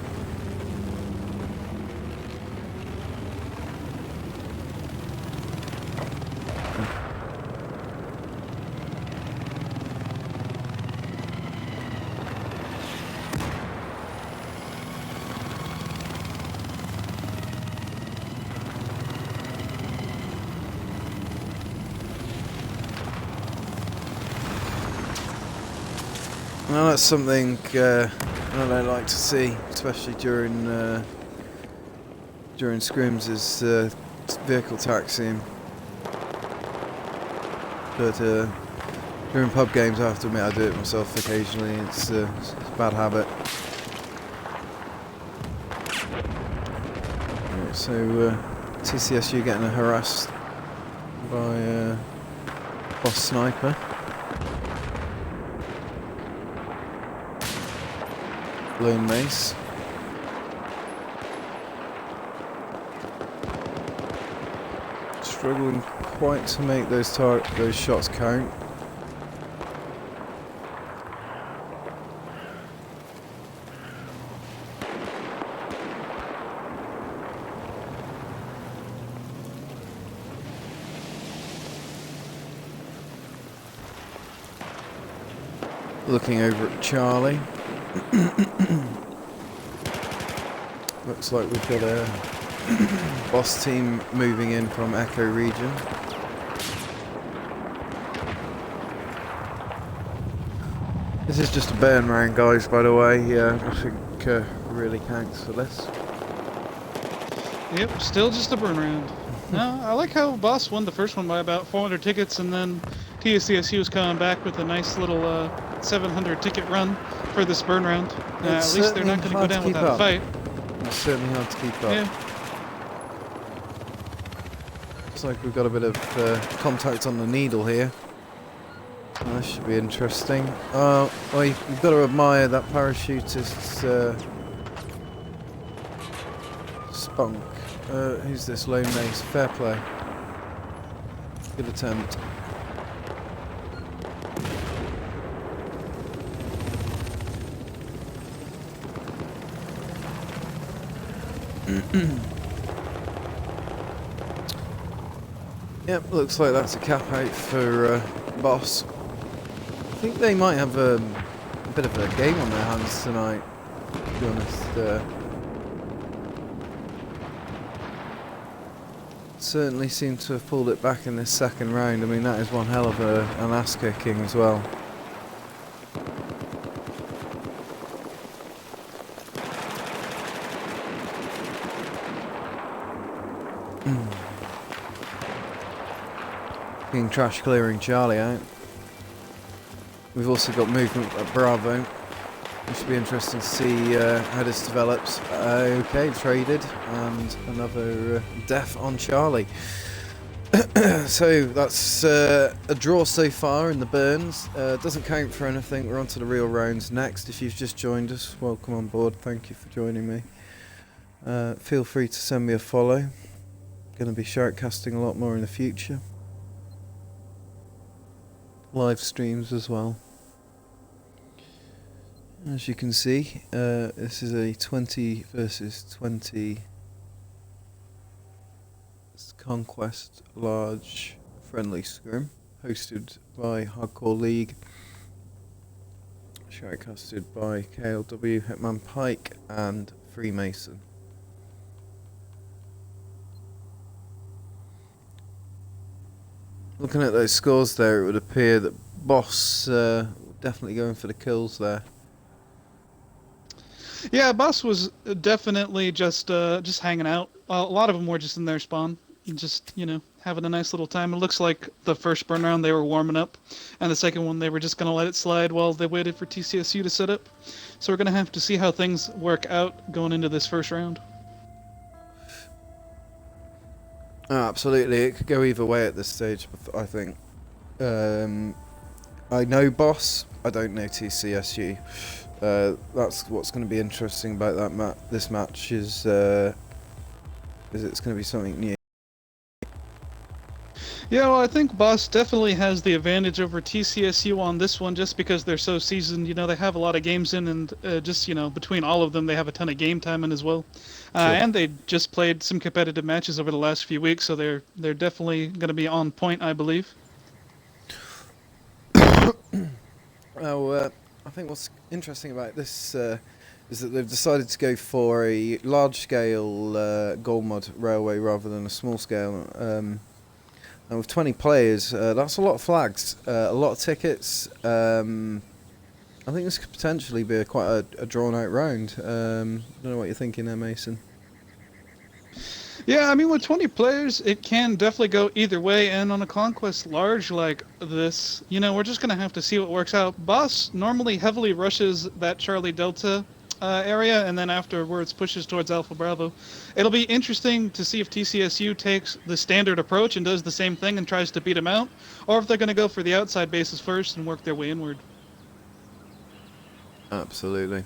Well, that's something that I like to see, especially during scrims, is vehicle taxiing. But during pub games, I have to admit I do it myself occasionally. It's a bad habit. Right, so TCSU getting harassed by Boss Sniper. Lone Mace. Struggling quite to make those shots count. Looking over at Charlie. Looks like we've got a boss team moving in from Echo region. This is just a burn round, guys, by the way. Yeah, nothing really counts for this. Yep, still just a burn round. No, I like how Boss won the first one by about 400 tickets, and then TCSU was coming back with a nice little 700 ticket run for this burn round. At least they're not going to go down without a fight. It's certainly hard to keep up. Yeah. Looks like we've got a bit of contact on the needle here. So that should be interesting. Well, you've got to admire that parachutist's spunk. Who's this? Lone Mace. Fair play. Good attempt. Yep, looks like that's a cap out for Boss. I think they might have a bit of a game on their hands tonight, to be honest. Certainly seem to have pulled it back in this second round. I mean, that is one hell of an ass kicking as well. King Trash clearing Charlie out. We've also got movement at Bravo. It should be interesting to see how this develops. Okay, traded, and another death on Charlie. So that's a draw so far in the Burns. Doesn't count for anything. We're on to the real rounds next. If you've just joined us, welcome on board. Thank you for joining me. Feel free to send me a follow. Going to be shoutcasting a lot more in the future. Live streams as well. As you can see, this is a 20 versus 20 Conquest large friendly scrim, hosted by Hardcore League, shoutcasted by KLW, Hitman Pike and Freemason. Looking at those scores there, it would appear that Boss definitely going for the kills there. Yeah, Boss was definitely just hanging out. A lot of them were just in their spawn, just having a nice little time. It looks like the first burn round they were warming up, and the second one they were just gonna let it slide while they waited for TCSU to set up. So we're gonna have to see how things work out going into this first round. Oh, absolutely, it could go either way at this stage. I think. I know Boss. I don't know TCSU. That's what's going to be interesting about that this match is it's going to be something new. Yeah, well, I think Boss definitely has the advantage over TCSU on this one just because they're so seasoned. They have a lot of games in, and just between all of them, they have a ton of game time in as well. Sure. And they just played some competitive matches over the last few weeks, so they're definitely going to be on point, I believe. Well, I think what's interesting about this is that they've decided to go for a large-scale gold mod railway rather than a small-scale. And with 20 players, that's a lot of flags, a lot of tickets. I think this could potentially be quite a drawn-out round. I don't know what you're thinking there, Mason. Yeah, I mean, with 20 players, it can definitely go either way, and on a Conquest large like this, we're just going to have to see what works out. Boss normally heavily rushes that Charlie Delta area, and then afterwards pushes towards Alpha Bravo. It'll be interesting to see if TCSU takes the standard approach and does the same thing and tries to beat him out, or if they're going to go for the outside bases first and work their way inward. Absolutely.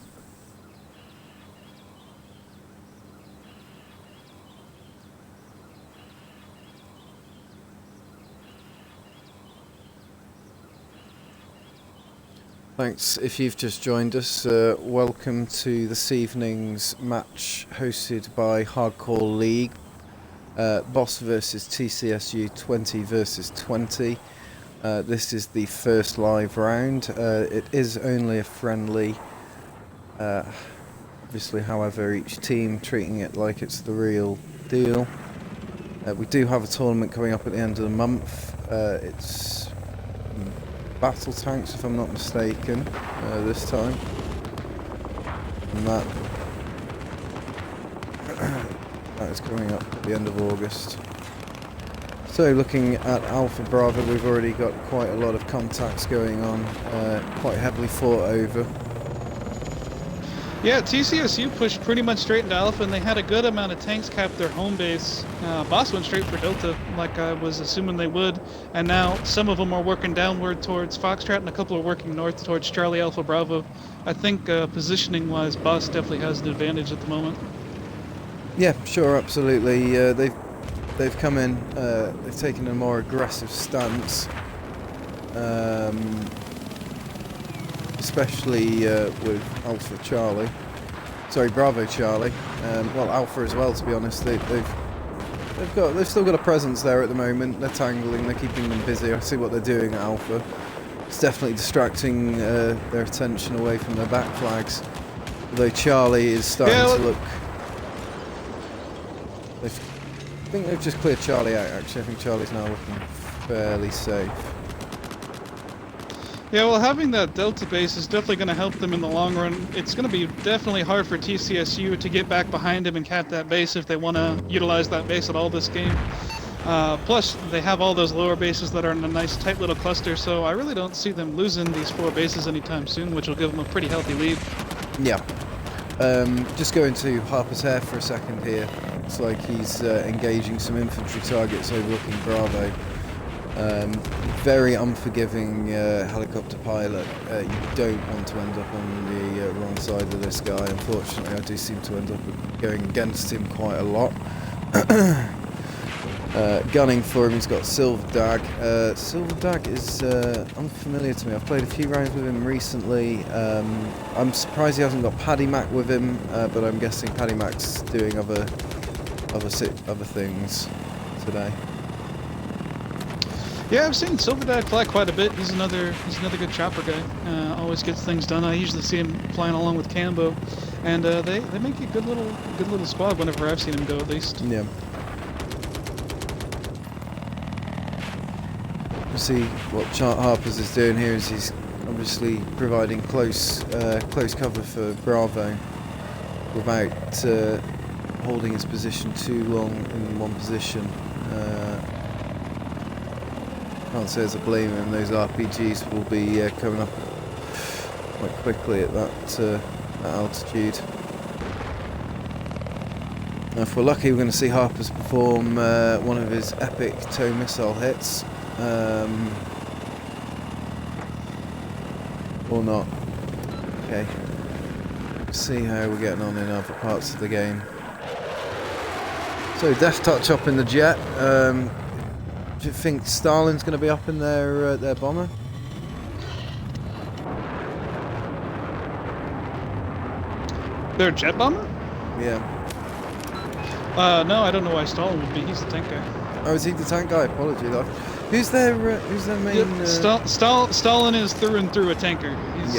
Thanks. If you've just joined us, welcome to this evening's match hosted by Hardcore League. Boss versus TCSU 20 versus 20. This is the first live round. It is only a friendly. Obviously, however, each team treating it like it's the real deal. We do have a tournament coming up at the end of the month. It's battle tanks, if I'm not mistaken, this time. And that is coming up at the end of August. So looking at Alpha Bravo, we've already got quite a lot of contacts going on, quite heavily fought over. Yeah, TCSU pushed pretty much straight into Alpha, and they had a good amount of tanks cap their home base. Boss went straight for Delta, like I was assuming they would, and now some of them are working downward towards Foxtrot, and a couple are working north towards Charlie Alpha Bravo. I think positioning-wise, Boss definitely has an advantage at the moment. Yeah, sure, absolutely. They've come in, they've taken a more aggressive stance, especially with Bravo Charlie. Well, Alpha as well, to be honest. They've still got a presence there at the moment. They're tangling, they're keeping them busy. I see what they're doing at Alpha. It's definitely distracting their attention away from their back flags. Although Charlie is starting to look. I think they've just cleared Charlie out. Actually, I think Charlie's now looking fairly safe. Yeah, well, having that Delta base is definitely going to help them in the long run. It's going to be definitely hard for TCSU to get back behind him and cap that base if they want to utilize that base at all this game. Plus, they have all those lower bases that are in a nice tight little cluster, so I really don't see them losing these 4 bases anytime soon, which will give them a pretty healthy lead. Yeah. Just going to Harper's Hair for a second here. It's like he's engaging some infantry targets overlooking Bravo. Very unforgiving helicopter pilot. You don't want to end up on the wrong side of this guy. Unfortunately, I do seem to end up going against him quite a lot. Gunning for him, he's got Silver Dag. Silver Dag is unfamiliar to me. I've played a few rounds with him recently. I'm surprised he hasn't got Paddy Mac with him, but I'm guessing Paddy Mac's doing other things today. Yeah, I've seen Silver Dad fly quite a bit. He's another good chopper guy. Always gets things done. I usually see him flying along with Cambo, and they make a good little squad whenever I've seen him go, at least. Yeah. See what Harper's is doing here is he's obviously providing close cover for Bravo without holding his position too long in one position. Can't say as I blame him. Those RPGs will be coming up quite quickly at that altitude. Now, if we're lucky, we're going to see Harper's perform one of his epic tow missile hits. Or not. Okay. See how we're getting on in other parts of the game. So Death Touch up in the jet. Do you think Stalin's going to be up in their bomber? Their jet bomber? Yeah. No, I don't know why Stalin would be. He's the tank guy. Oh, is he the tank guy? Apologies. Who's their main? Yep. Stalin is through and through a tanker. He's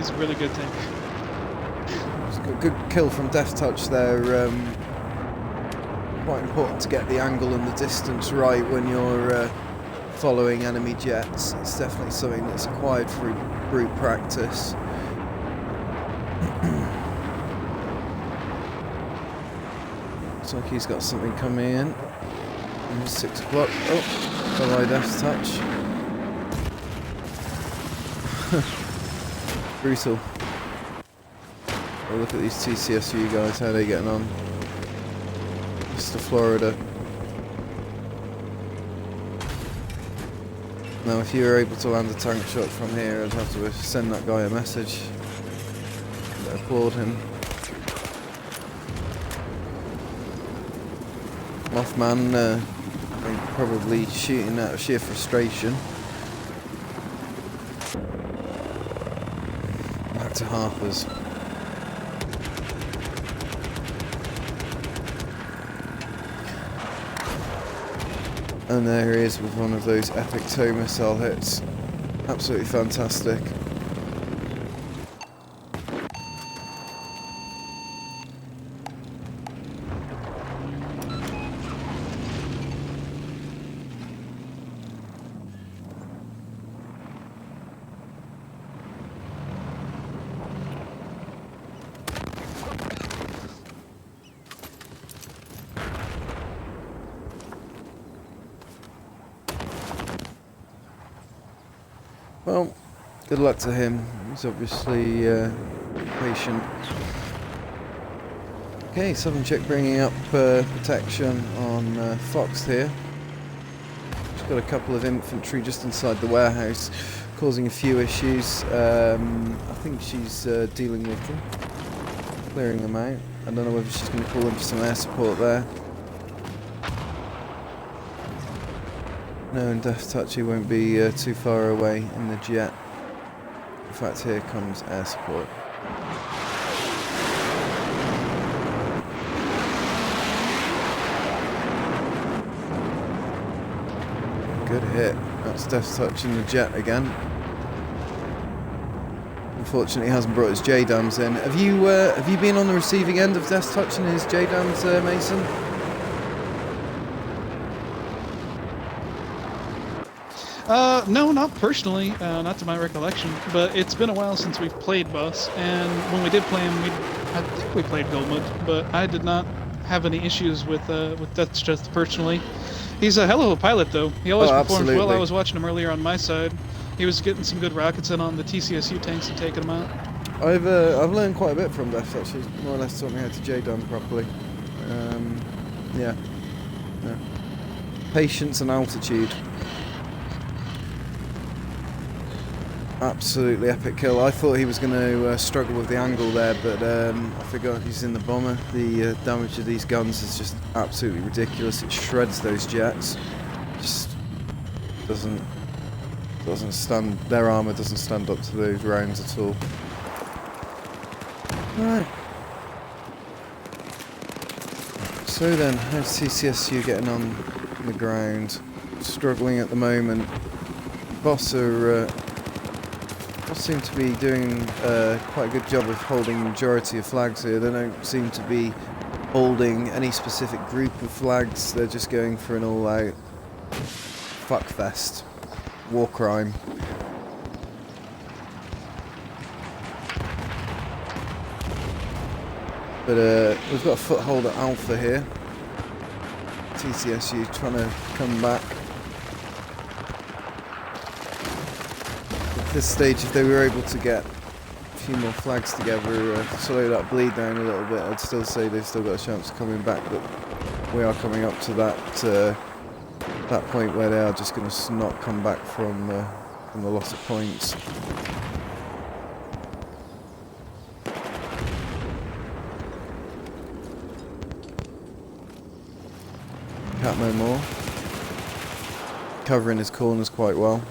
a really good tank. It's a good kill from Death Touch there. Quite important to get the angle and the distance right when you're following enemy jets. It's definitely something that's acquired through brute practice. Looks like he's got something coming in. It's 6 o'clock. Oh, bye-bye Death Touch. Brutal. Oh, look at these TCSU guys, how are they getting on? Mr. Florida. Now, if you were able to land a tank shot from here, I'd have to send that guy a message. I'd applaud him. Mothman, I think probably shooting out of sheer frustration. Back to Harper's. And there he is with one of those epic tow missile hits. Absolutely fantastic. Well, good luck to him. He's obviously patient. Okay, Southern Chick bringing up protection on Fox here. She's got a couple of infantry just inside the warehouse, causing a few issues. I think she's dealing with them, clearing them out. I don't know whether she's going to call in for some air support there. No, and Death Touch, he won't be too far away in the jet. In fact, here comes air support. Good hit. That's Death Touch in the jet again. Unfortunately, he hasn't brought his JDAMs in. Have you been on the receiving end of Death Touch and his JDAMs, Mason? No, not personally, not to my recollection, but it's been a while since we've played Boss, and when we did play him, I think we played Gold Mode, but I did not have any issues with Death's Just personally. He's a hell of a pilot, though. He always Oh, performs well. I absolutely. was watching him earlier on my side. He was getting some good rockets in on the TCSU tanks and taking them out. I've learned quite a bit from Death, actually. More or less taught me how to J-done properly. Yeah. Yeah. Patience and altitude. Absolutely epic kill. I thought he was going to struggle with the angle there, but I forgot he's in the bomber. The damage of these guns is just absolutely ridiculous. It shreds those jets. Just doesn't stand. Their armor doesn't stand up to those rounds at all. Right. So then, how's TCSU getting on the ground? Struggling at the moment. Boss seem to be doing quite a good job of holding the majority of flags here. They don't seem to be holding any specific group of flags. They're just going for an all-out fuckfest, war crime. But we've got a foothold at Alpha here. TCSU trying to come back. At this stage, if they were able to get a few more flags together, slow that bleed down a little bit, I'd still say they've still got a chance of coming back. But we are coming up to that point where they are just going to not come back from the loss of points. Cat no more. Covering his corners quite well.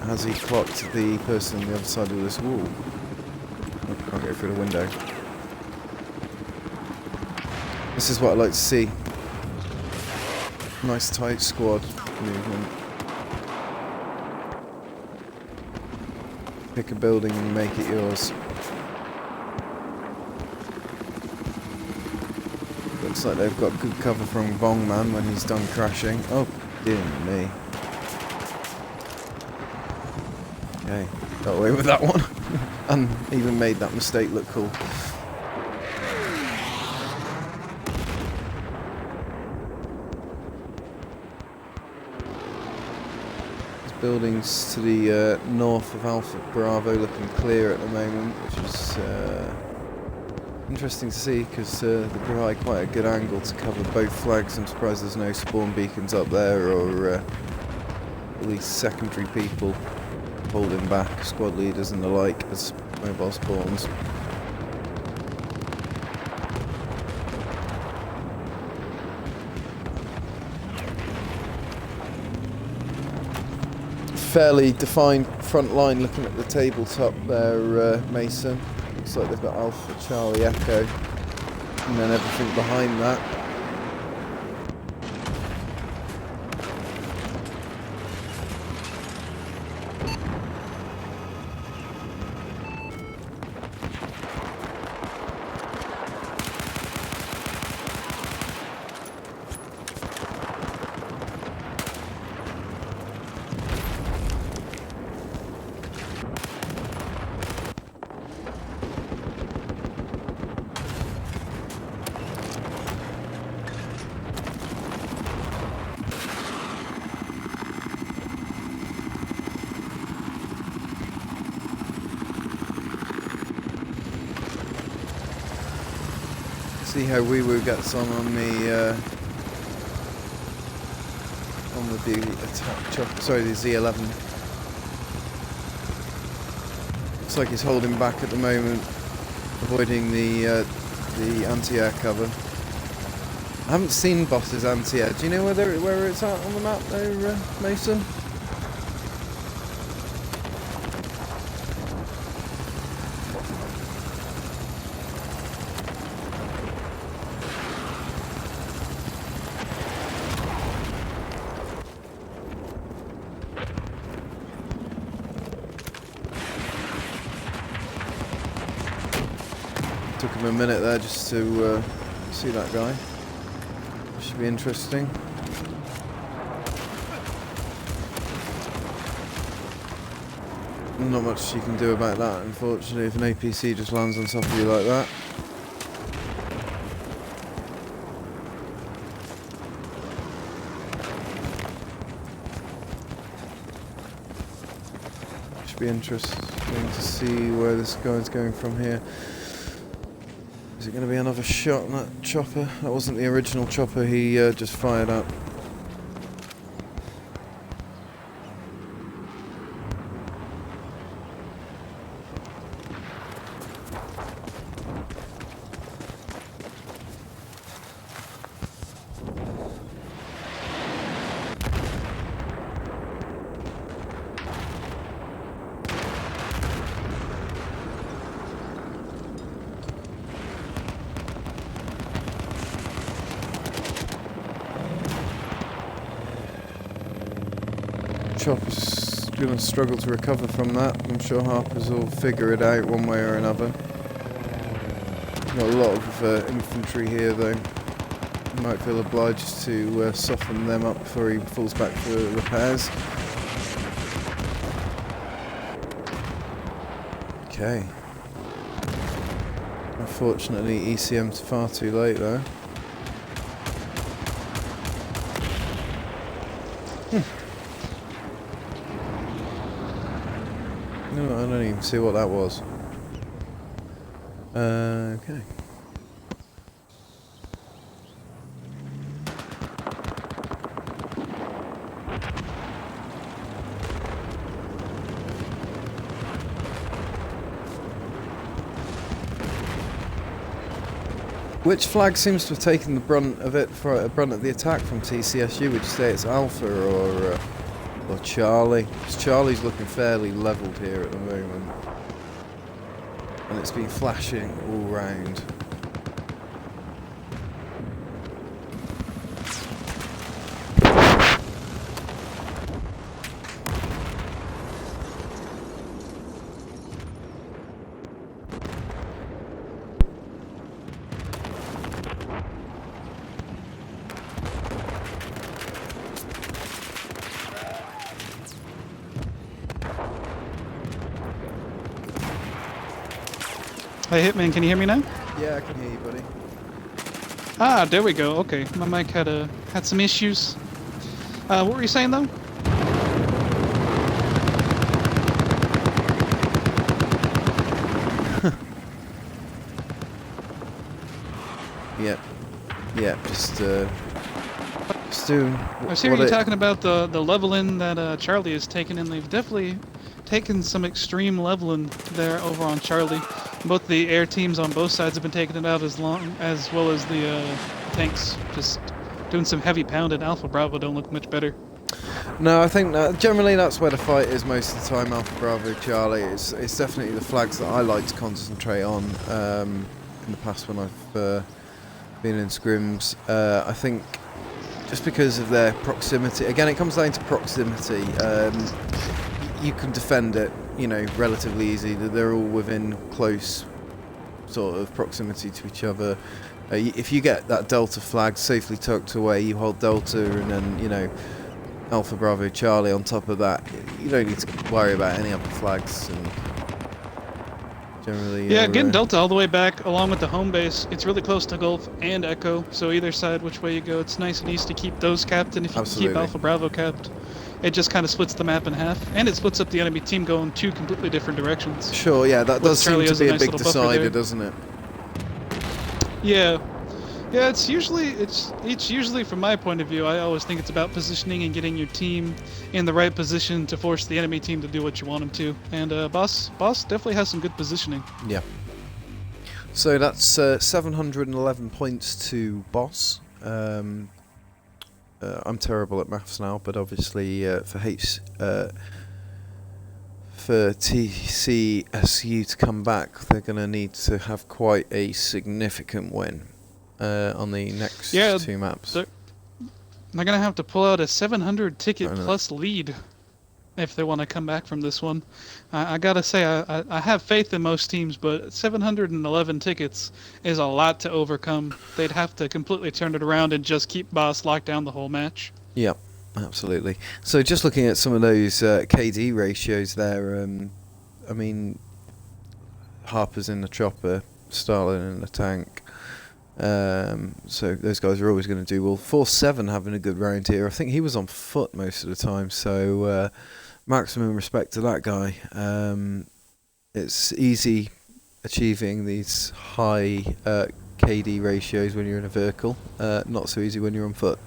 Has he clocked the person on the other side of this wall? Oh, can't go through the window. This is what I like to see. Nice tight squad movement. Pick a building and make it yours. Looks like they've got good cover from Bong Man when he's done crashing. Oh, dear me. Okay, got away with that one. And even made that mistake look cool. There's buildings to the north of Alpha Bravo looking clear at the moment, which is interesting to see because they provide quite a good angle to cover both flags. I'm surprised there's no spawn beacons up there or at least secondary people holding back, squad leaders and the like as mobile spawns. Fairly defined front line looking at the tabletop there, Mason. Looks like they've got Alpha, Charlie, Echo, and then everything behind that. See how Wee gets on the attack. Sorry, the Z11. Looks like he's holding back at the moment, avoiding the anti-air cover. I haven't seen Boss's anti-air. Do you know where it's at on the map there, Mason? Took him a minute there just to see that guy. Should be interesting. Not much you can do about that, unfortunately, if an APC just lands on top of you like that. Should be interesting to see where this guy's going from here. Is it going to be another shot on that chopper? That wasn't the original chopper he just fired up. Chopper's going to struggle to recover from that. I'm sure Harper's will figure it out one way or another. Got a lot of infantry here though. He might feel obliged to soften them up before he falls back for repairs. Okay. Unfortunately, ECM's far too late though. No, I don't even see what that was. Okay. Which flag seems to have taken the brunt of it for brunt of the attack from TCSU? Would you say it's Alpha or Charlie? 'Cause Charlie's looking fairly levelled here at the moment, and it's been flashing all round. Hey Hitman, can you hear me now? Yeah, I can hear you, buddy. Ah, there we go. Okay, my mic had some issues. What were you saying though? Yep. Yeah, just doing. I was hearing you talking about the leveling that Charlie has taken, and they've definitely taken some extreme leveling there over on Charlie. Both the air teams on both sides have been taking it out as well as the tanks. Just doing some heavy pounding. Alpha Bravo don't look much better. No, I think generally that's where the fight is most of the time. Alpha Bravo Charlie. It's definitely the flags that I like to concentrate on. In the past when I've been in scrims, I think just because of their proximity. Again, it comes down to proximity. You can defend it, you know, relatively easy. They're all within close sort of proximity to each other. If you get that Delta flag safely tucked away, you hold Delta, and then, you know, Alpha Bravo Charlie on top of that. You don't need to worry about any other flags. And generally, yeah, getting Delta all the way back along with the home base. It's really close to Gulf and Echo, so either side, which way you go, it's nice and easy to keep those capped. And if you keep Alpha Bravo capped, it just kind of splits the map in half, and it splits up the enemy team going two completely different directions. Sure, yeah, that does seem to be a big decider, doesn't it? Yeah, yeah. It's usually from my point of view. I always think it's about positioning and getting your team in the right position to force the enemy team to do what you want them to. And Boss definitely has some good positioning. Yeah. So that's 711 points to Boss. I'm terrible at maths now, but obviously for TCSU to come back, they're going to need to have quite a significant win on the next two maps. They're going to have to pull out a 700 ticket plus lead if they want to come back from this one. I gotta say, I have faith in most teams, but 711 tickets is a lot to overcome. They'd have to completely turn it around and just keep Boss locked down the whole match. Yep, absolutely. So just looking at some of those KD ratios there, I mean, Harper's in the chopper, Starlin in the tank. So those guys are always going to do well. 4-7 having a good round here. I think he was on foot most of the time, so maximum respect to that guy. It's easy achieving these high KD ratios when you're in a vehicle. Not so easy when you're on foot.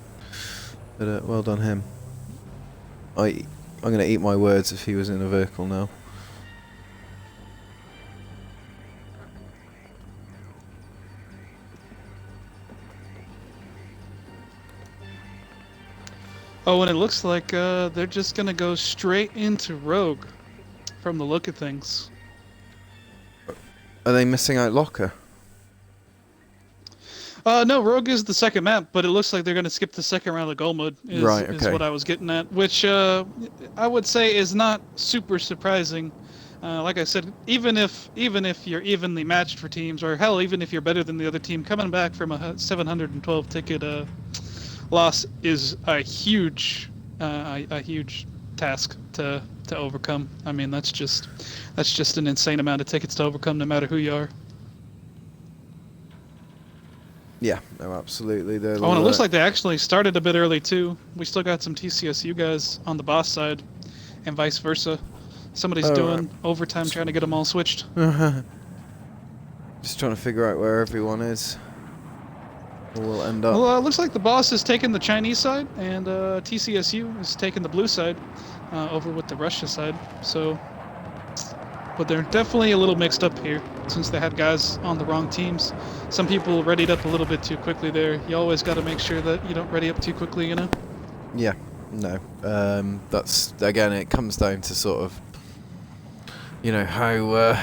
But well done him. I'm going to eat my words if he was in a vehicle now. Oh, and it looks like they're just gonna go straight into Rogue, from the look of things. Are they missing out Locker? No, Rogue is the second map, but it looks like they're gonna skip the second round of gold mode. Right, Is okay. what I was getting at, which I would say is not super surprising. Like I said, even if you're evenly matched for teams, or hell, even if you're better than the other team, coming back from a 712 ticket loss is a huge task to overcome. I mean, that's just an insane amount of tickets to overcome, no matter who you are. Yeah, no, absolutely. Oh, and it looks like they actually started a bit early too. We still got some TCSU guys on the boss side, and vice versa. Somebody's doing overtime trying to get them all switched. Just trying to figure out where everyone is. Or we'll end up. Well, it looks like the boss is taking the Chinese side, and TCSU is taking the blue side over with the Russia side. So, but they're definitely a little mixed up here since they had guys on the wrong teams. Some people readied up a little bit too quickly there. You always got to make sure that you don't ready up too quickly, you know? Yeah, no. That's, again, it comes down to sort of, you know, how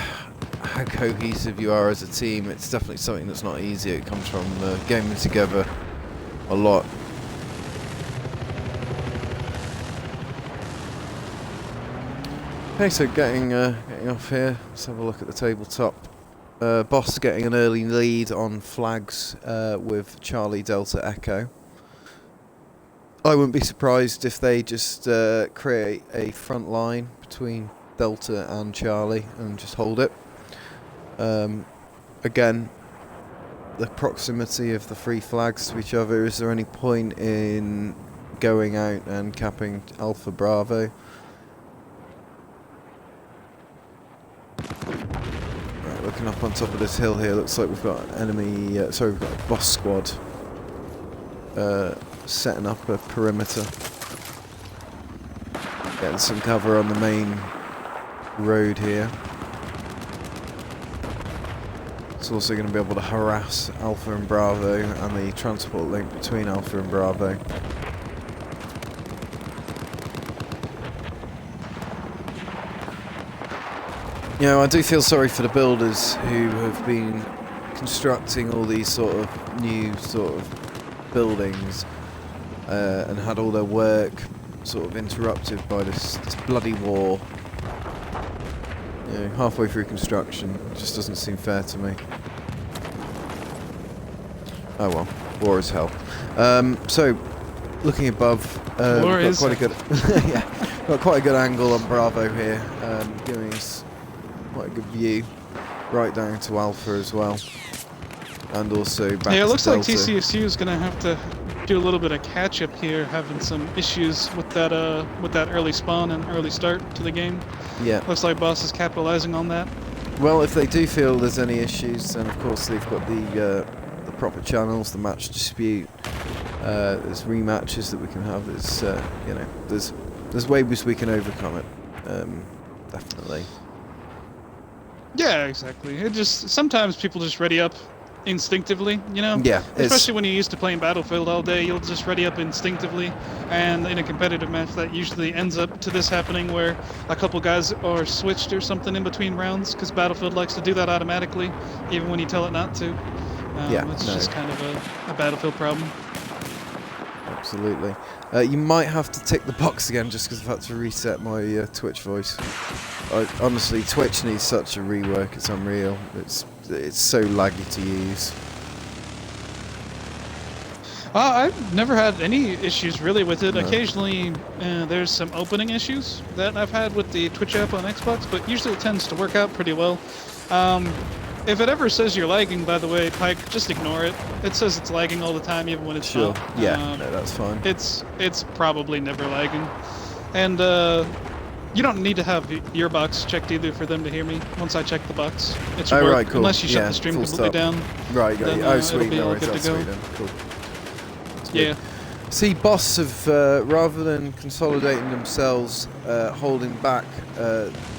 cohesive you are as a team. It's definitely something that's not easy. It comes from gaming together a lot. Okay, so getting off here, let's have a look at the tabletop. Boss getting an early lead on flags with Charlie Delta Echo. I wouldn't be surprised if they just create a front line between Delta and Charlie and just hold it. Again, the proximity of the three flags to each other, is there any point in going out and capping Alpha Bravo? Right, looking up on top of this hill here, looks like we've got an enemy, we've got a boss squad setting up a perimeter. Getting some cover on the main road here. It's also going to be able to harass Alpha and Bravo and the transport link between Alpha and Bravo. You know, I do feel sorry for the builders who have been constructing all these sort of new sort of buildings and had all their work sort of interrupted by this bloody war. You know, halfway through construction, it just doesn't seem fair to me. Oh well, war is hell. So, looking above, War we've is got quite a good, yeah, got quite a good angle on Bravo here, giving us quite a good view, right down to Alpha as well, and also back to Yeah, it looks like Delta. TCSU is gonna have to do a little bit of catch up here, having some issues with that early spawn and early start to the game. Yeah. Looks like Boss is capitalizing on that. Well, if they do feel there's any issues, then of course they've got the proper channels, the match dispute. There's rematches that we can have. There's you know, there's ways we can overcome it. Definitely. Yeah, exactly. It just sometimes people just ready up instinctively, you know? Yeah. Especially when you're used to playing Battlefield all day, you'll just ready up instinctively, and in a competitive match that usually ends up to this happening where a couple guys are switched or something in between rounds, because Battlefield likes to do that automatically, even when you tell it not to. It's just kind of a Battlefield problem. Absolutely. You might have to tick the box again just because I've had to reset my Twitch voice. Honestly, Twitch needs such a rework, it's unreal. It's so laggy to use. I've never had any issues really with it. No. Occasionally, there's some opening issues that I've had with the Twitch app on Xbox, but usually it tends to work out pretty well. If it ever says you're lagging, by the way, Pike, just ignore it. It says it's lagging all the time, even when it's Sure. not. Yeah. No, that's fine. It's probably never lagging, and you don't need to have your box checked either for them to hear me. Once I check the box, it should work. Right, cool. Unless you shut Yeah, the stream full completely stop. down. Right, got Then, you. it'll Sweet. be No all worries. good to That's go. sweet then. Cool. That's Yeah. good. See, Boss have, rather than consolidating themselves, holding back,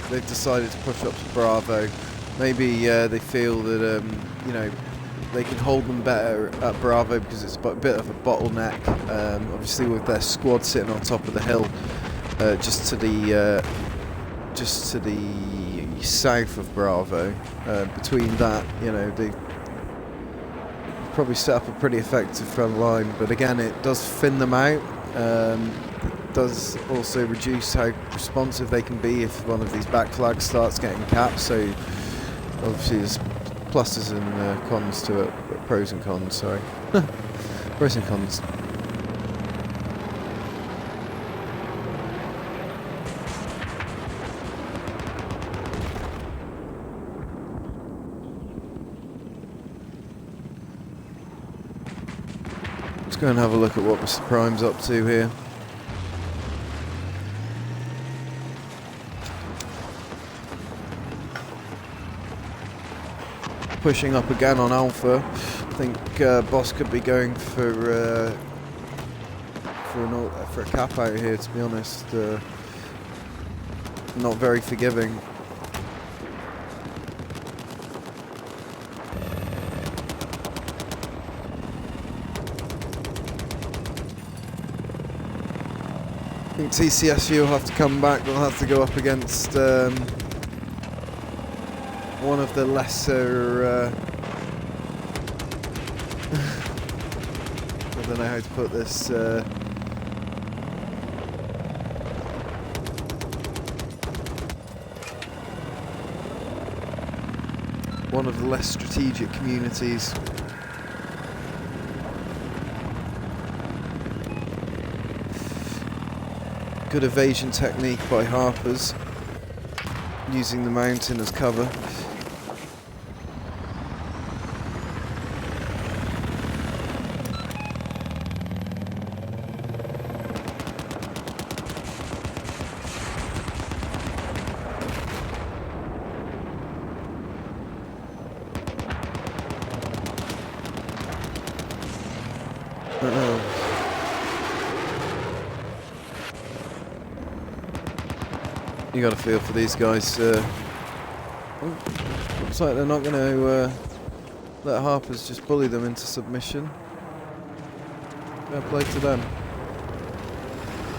they've decided to push up to Bravo. Maybe they feel that, you know, they can hold them better at Bravo because it's a bit of a bottleneck. Obviously, with their squad sitting on top of the hill, just to the south of Bravo. Between that, you know, they probably set up a pretty effective front line, but again, it does thin them out. It does also reduce how responsive they can be if one of these back flags starts getting capped. So obviously there's pluses and cons to it, pros and cons, sorry. Pros and cons. Let's go and have a look at what Mr. Prime's up to here. Pushing up again on Alpha. I think Boss could be going for a cap out here, to be honest. Not very forgiving. I think TCSU will have to come back. They'll have to go up against one of the lesser. I don't know how to put this. One of the less strategic communities. Good evasion technique by Harpers, using the mountain as cover. You got a feel for these guys. Looks like they're not going to let Harpers just bully them into submission. Fair play to them.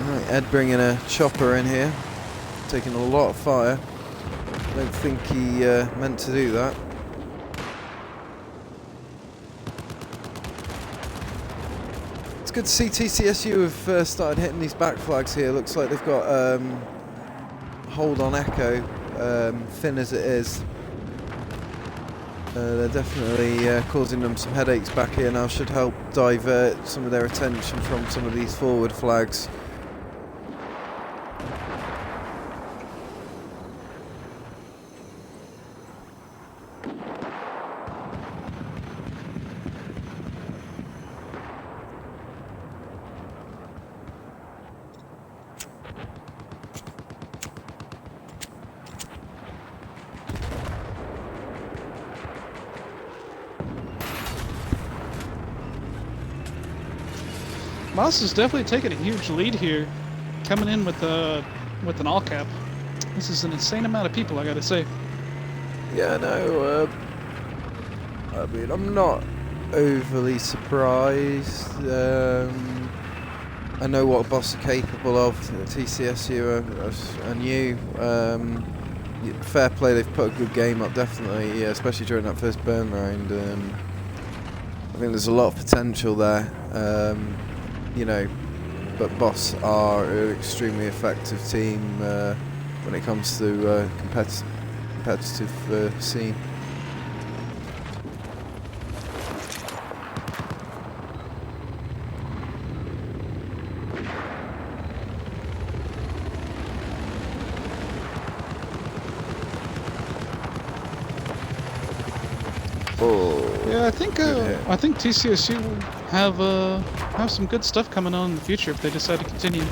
Alright, Ed bringing a chopper in here, taking a lot of fire. Don't think he meant to do that. It's good to see TCSU have started hitting these back flags here. Looks like they've got hold on Echo, thin as it is. They're definitely causing them some headaches back here now. Should help divert some of their attention from some of these forward flags. Moss is definitely taking a huge lead here, coming in with an all cap. This is an insane amount of people, I gotta say. Yeah, no, I mean, I'm not overly surprised. I know what Boss are capable of. TCSU, I knew. Fair play, they've put a good game up, definitely, yeah, especially during that first burn round. I think there's a lot of potential there. You know, but Boss are an extremely effective team when it comes to competitive scene. Yeah, Good hit. I think TCSU will have some good stuff coming on in the future if they decide to continue.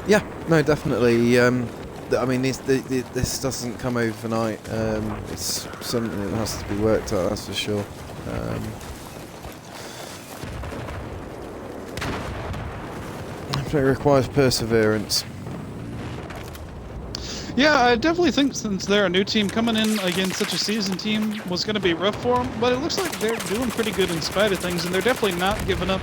Yeah, no, definitely. I mean, this doesn't come overnight. It's something that has to be worked out, that's for sure. It requires perseverance. Yeah, I definitely think since they're a new team, coming in against such a seasoned team was going to be rough for them, but it looks like they're doing pretty good in spite of things, and they're definitely not giving up.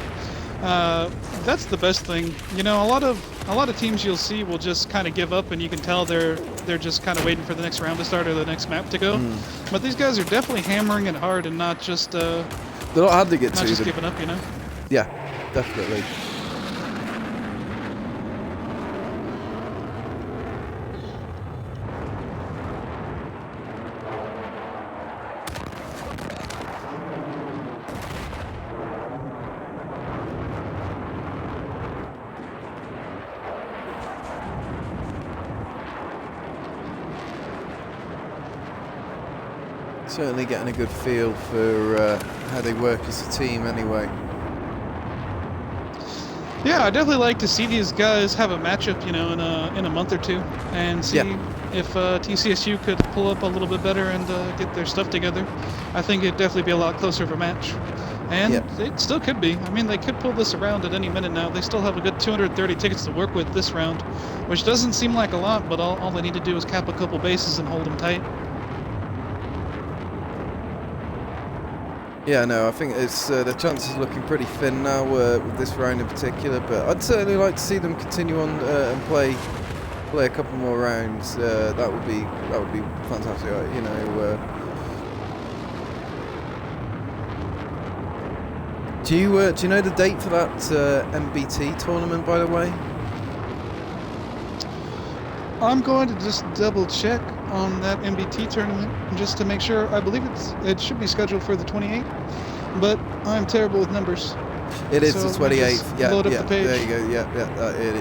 That's the best thing. You know, a lot of teams you'll see will just kind of give up, and you can tell they're just kind of waiting for the next round to start or the next map to go. But these guys are definitely hammering it hard and not just they're not hard to get not to. just giving up, you know. Yeah, definitely. Certainly getting a good feel for how they work as a team anyway. Yeah, I definitely like to see these guys have a matchup, you know, in a month or two, and see if TCSU could pull up a little bit better and get their stuff together. I think it'd definitely be a lot closer of a match, and it still could be. I mean, they could pull this around at any minute now. They still have a good 230 tickets to work with this round, which doesn't seem like a lot, but all they need to do is cap a couple bases and hold them tight. Yeah, no, I think it's the chances are looking pretty thin now with this round in particular. But I'd certainly like to see them continue on and play a couple more rounds. That would be fantastic. You know. Do you know the date for that MBT tournament, by the way? I'm going to just double check on that MBT tournament just to make sure. I believe it should be scheduled for the 28th, but I'm terrible with numbers. It is so the 28th. Yeah, load up yeah. the page. There you go. Yeah,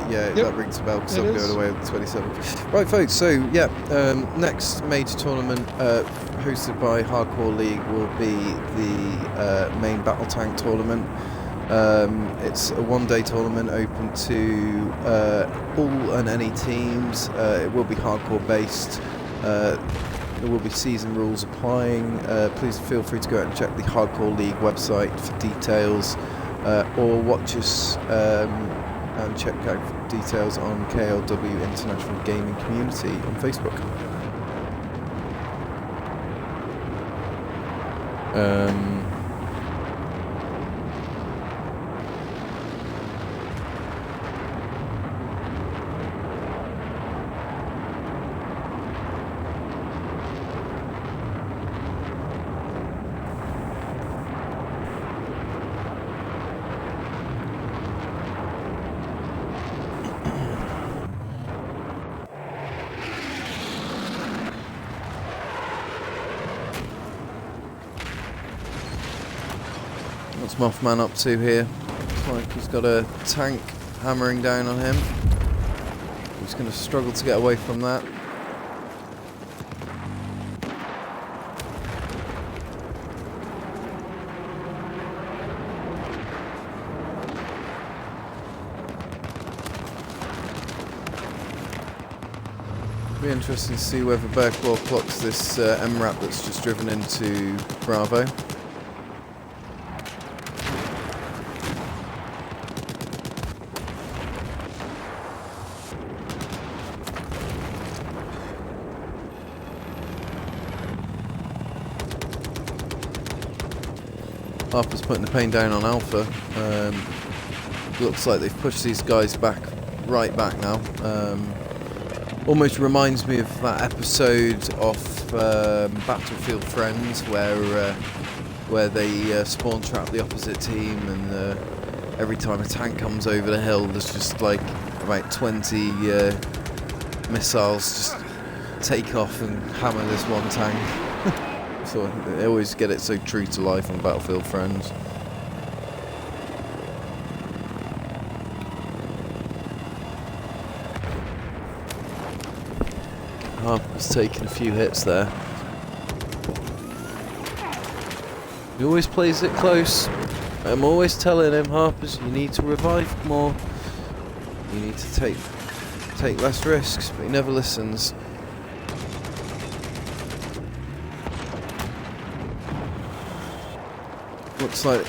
Yep. that rings a bell because I'm going away on the 27th. Right, folks. So yeah, next major tournament hosted by Hardcore League will be the main Battle Tank tournament. It's a one-day tournament open to all and any teams. It will be hardcore based. There will be season rules applying. Please feel free to go out and check the Hardcore League website for details, or watch us and check out details on KLW International Gaming Community on Facebook. What's Mothman up to here? Looks like he's got a tank hammering down on him. He's going to struggle to get away from that. Be interesting to see whether Bearclaw clocks this MRAP that's just driven into Bravo. Harper's putting the pain down on Alpha. Looks like they've pushed these guys right back now. Almost reminds me of that episode of Battlefield Friends where they spawn trap the opposite team, and every time a tank comes over the hill, there's just like about 20 missiles just take off and hammer this one tank. So they always get it so true to life on Battlefield Friends. Harper's taking a few hits there. He always plays it close. I'm always telling him, Harpers, you need to revive more. You need to take less risks, but he never listens. Looks like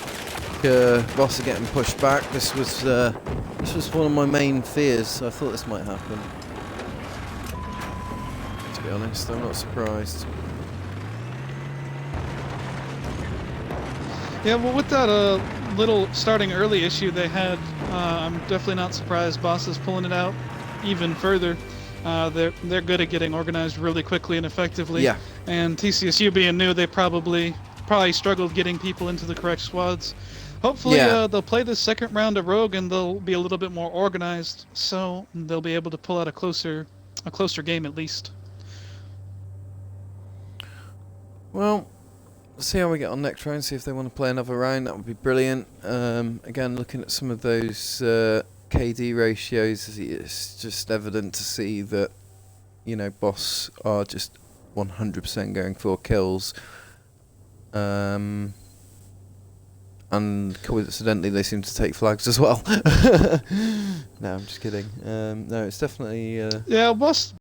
Boss are getting pushed back. This was one of my main fears. I thought this might happen. To be honest, I'm not surprised. Yeah, well, with that little starting early issue they had, I'm definitely not surprised Boss is pulling it out even further. They're good at getting organized really quickly and effectively. Yeah. And TCSU being new, they probably struggled getting people into the correct squads. Hopefully, they'll play this second round of Rogue and they'll be a little bit more organized, so they'll be able to pull out a closer game at least. Well, see how we get on next round, see if they want to play another round. That would be brilliant. Again, looking at some of those KD ratios, it's just evident to see that, you know, Boss are just 100% going for kills. And coincidentally, they seem to take flags as well. No, I'm just kidding. No, it's definitely... Yeah, Boss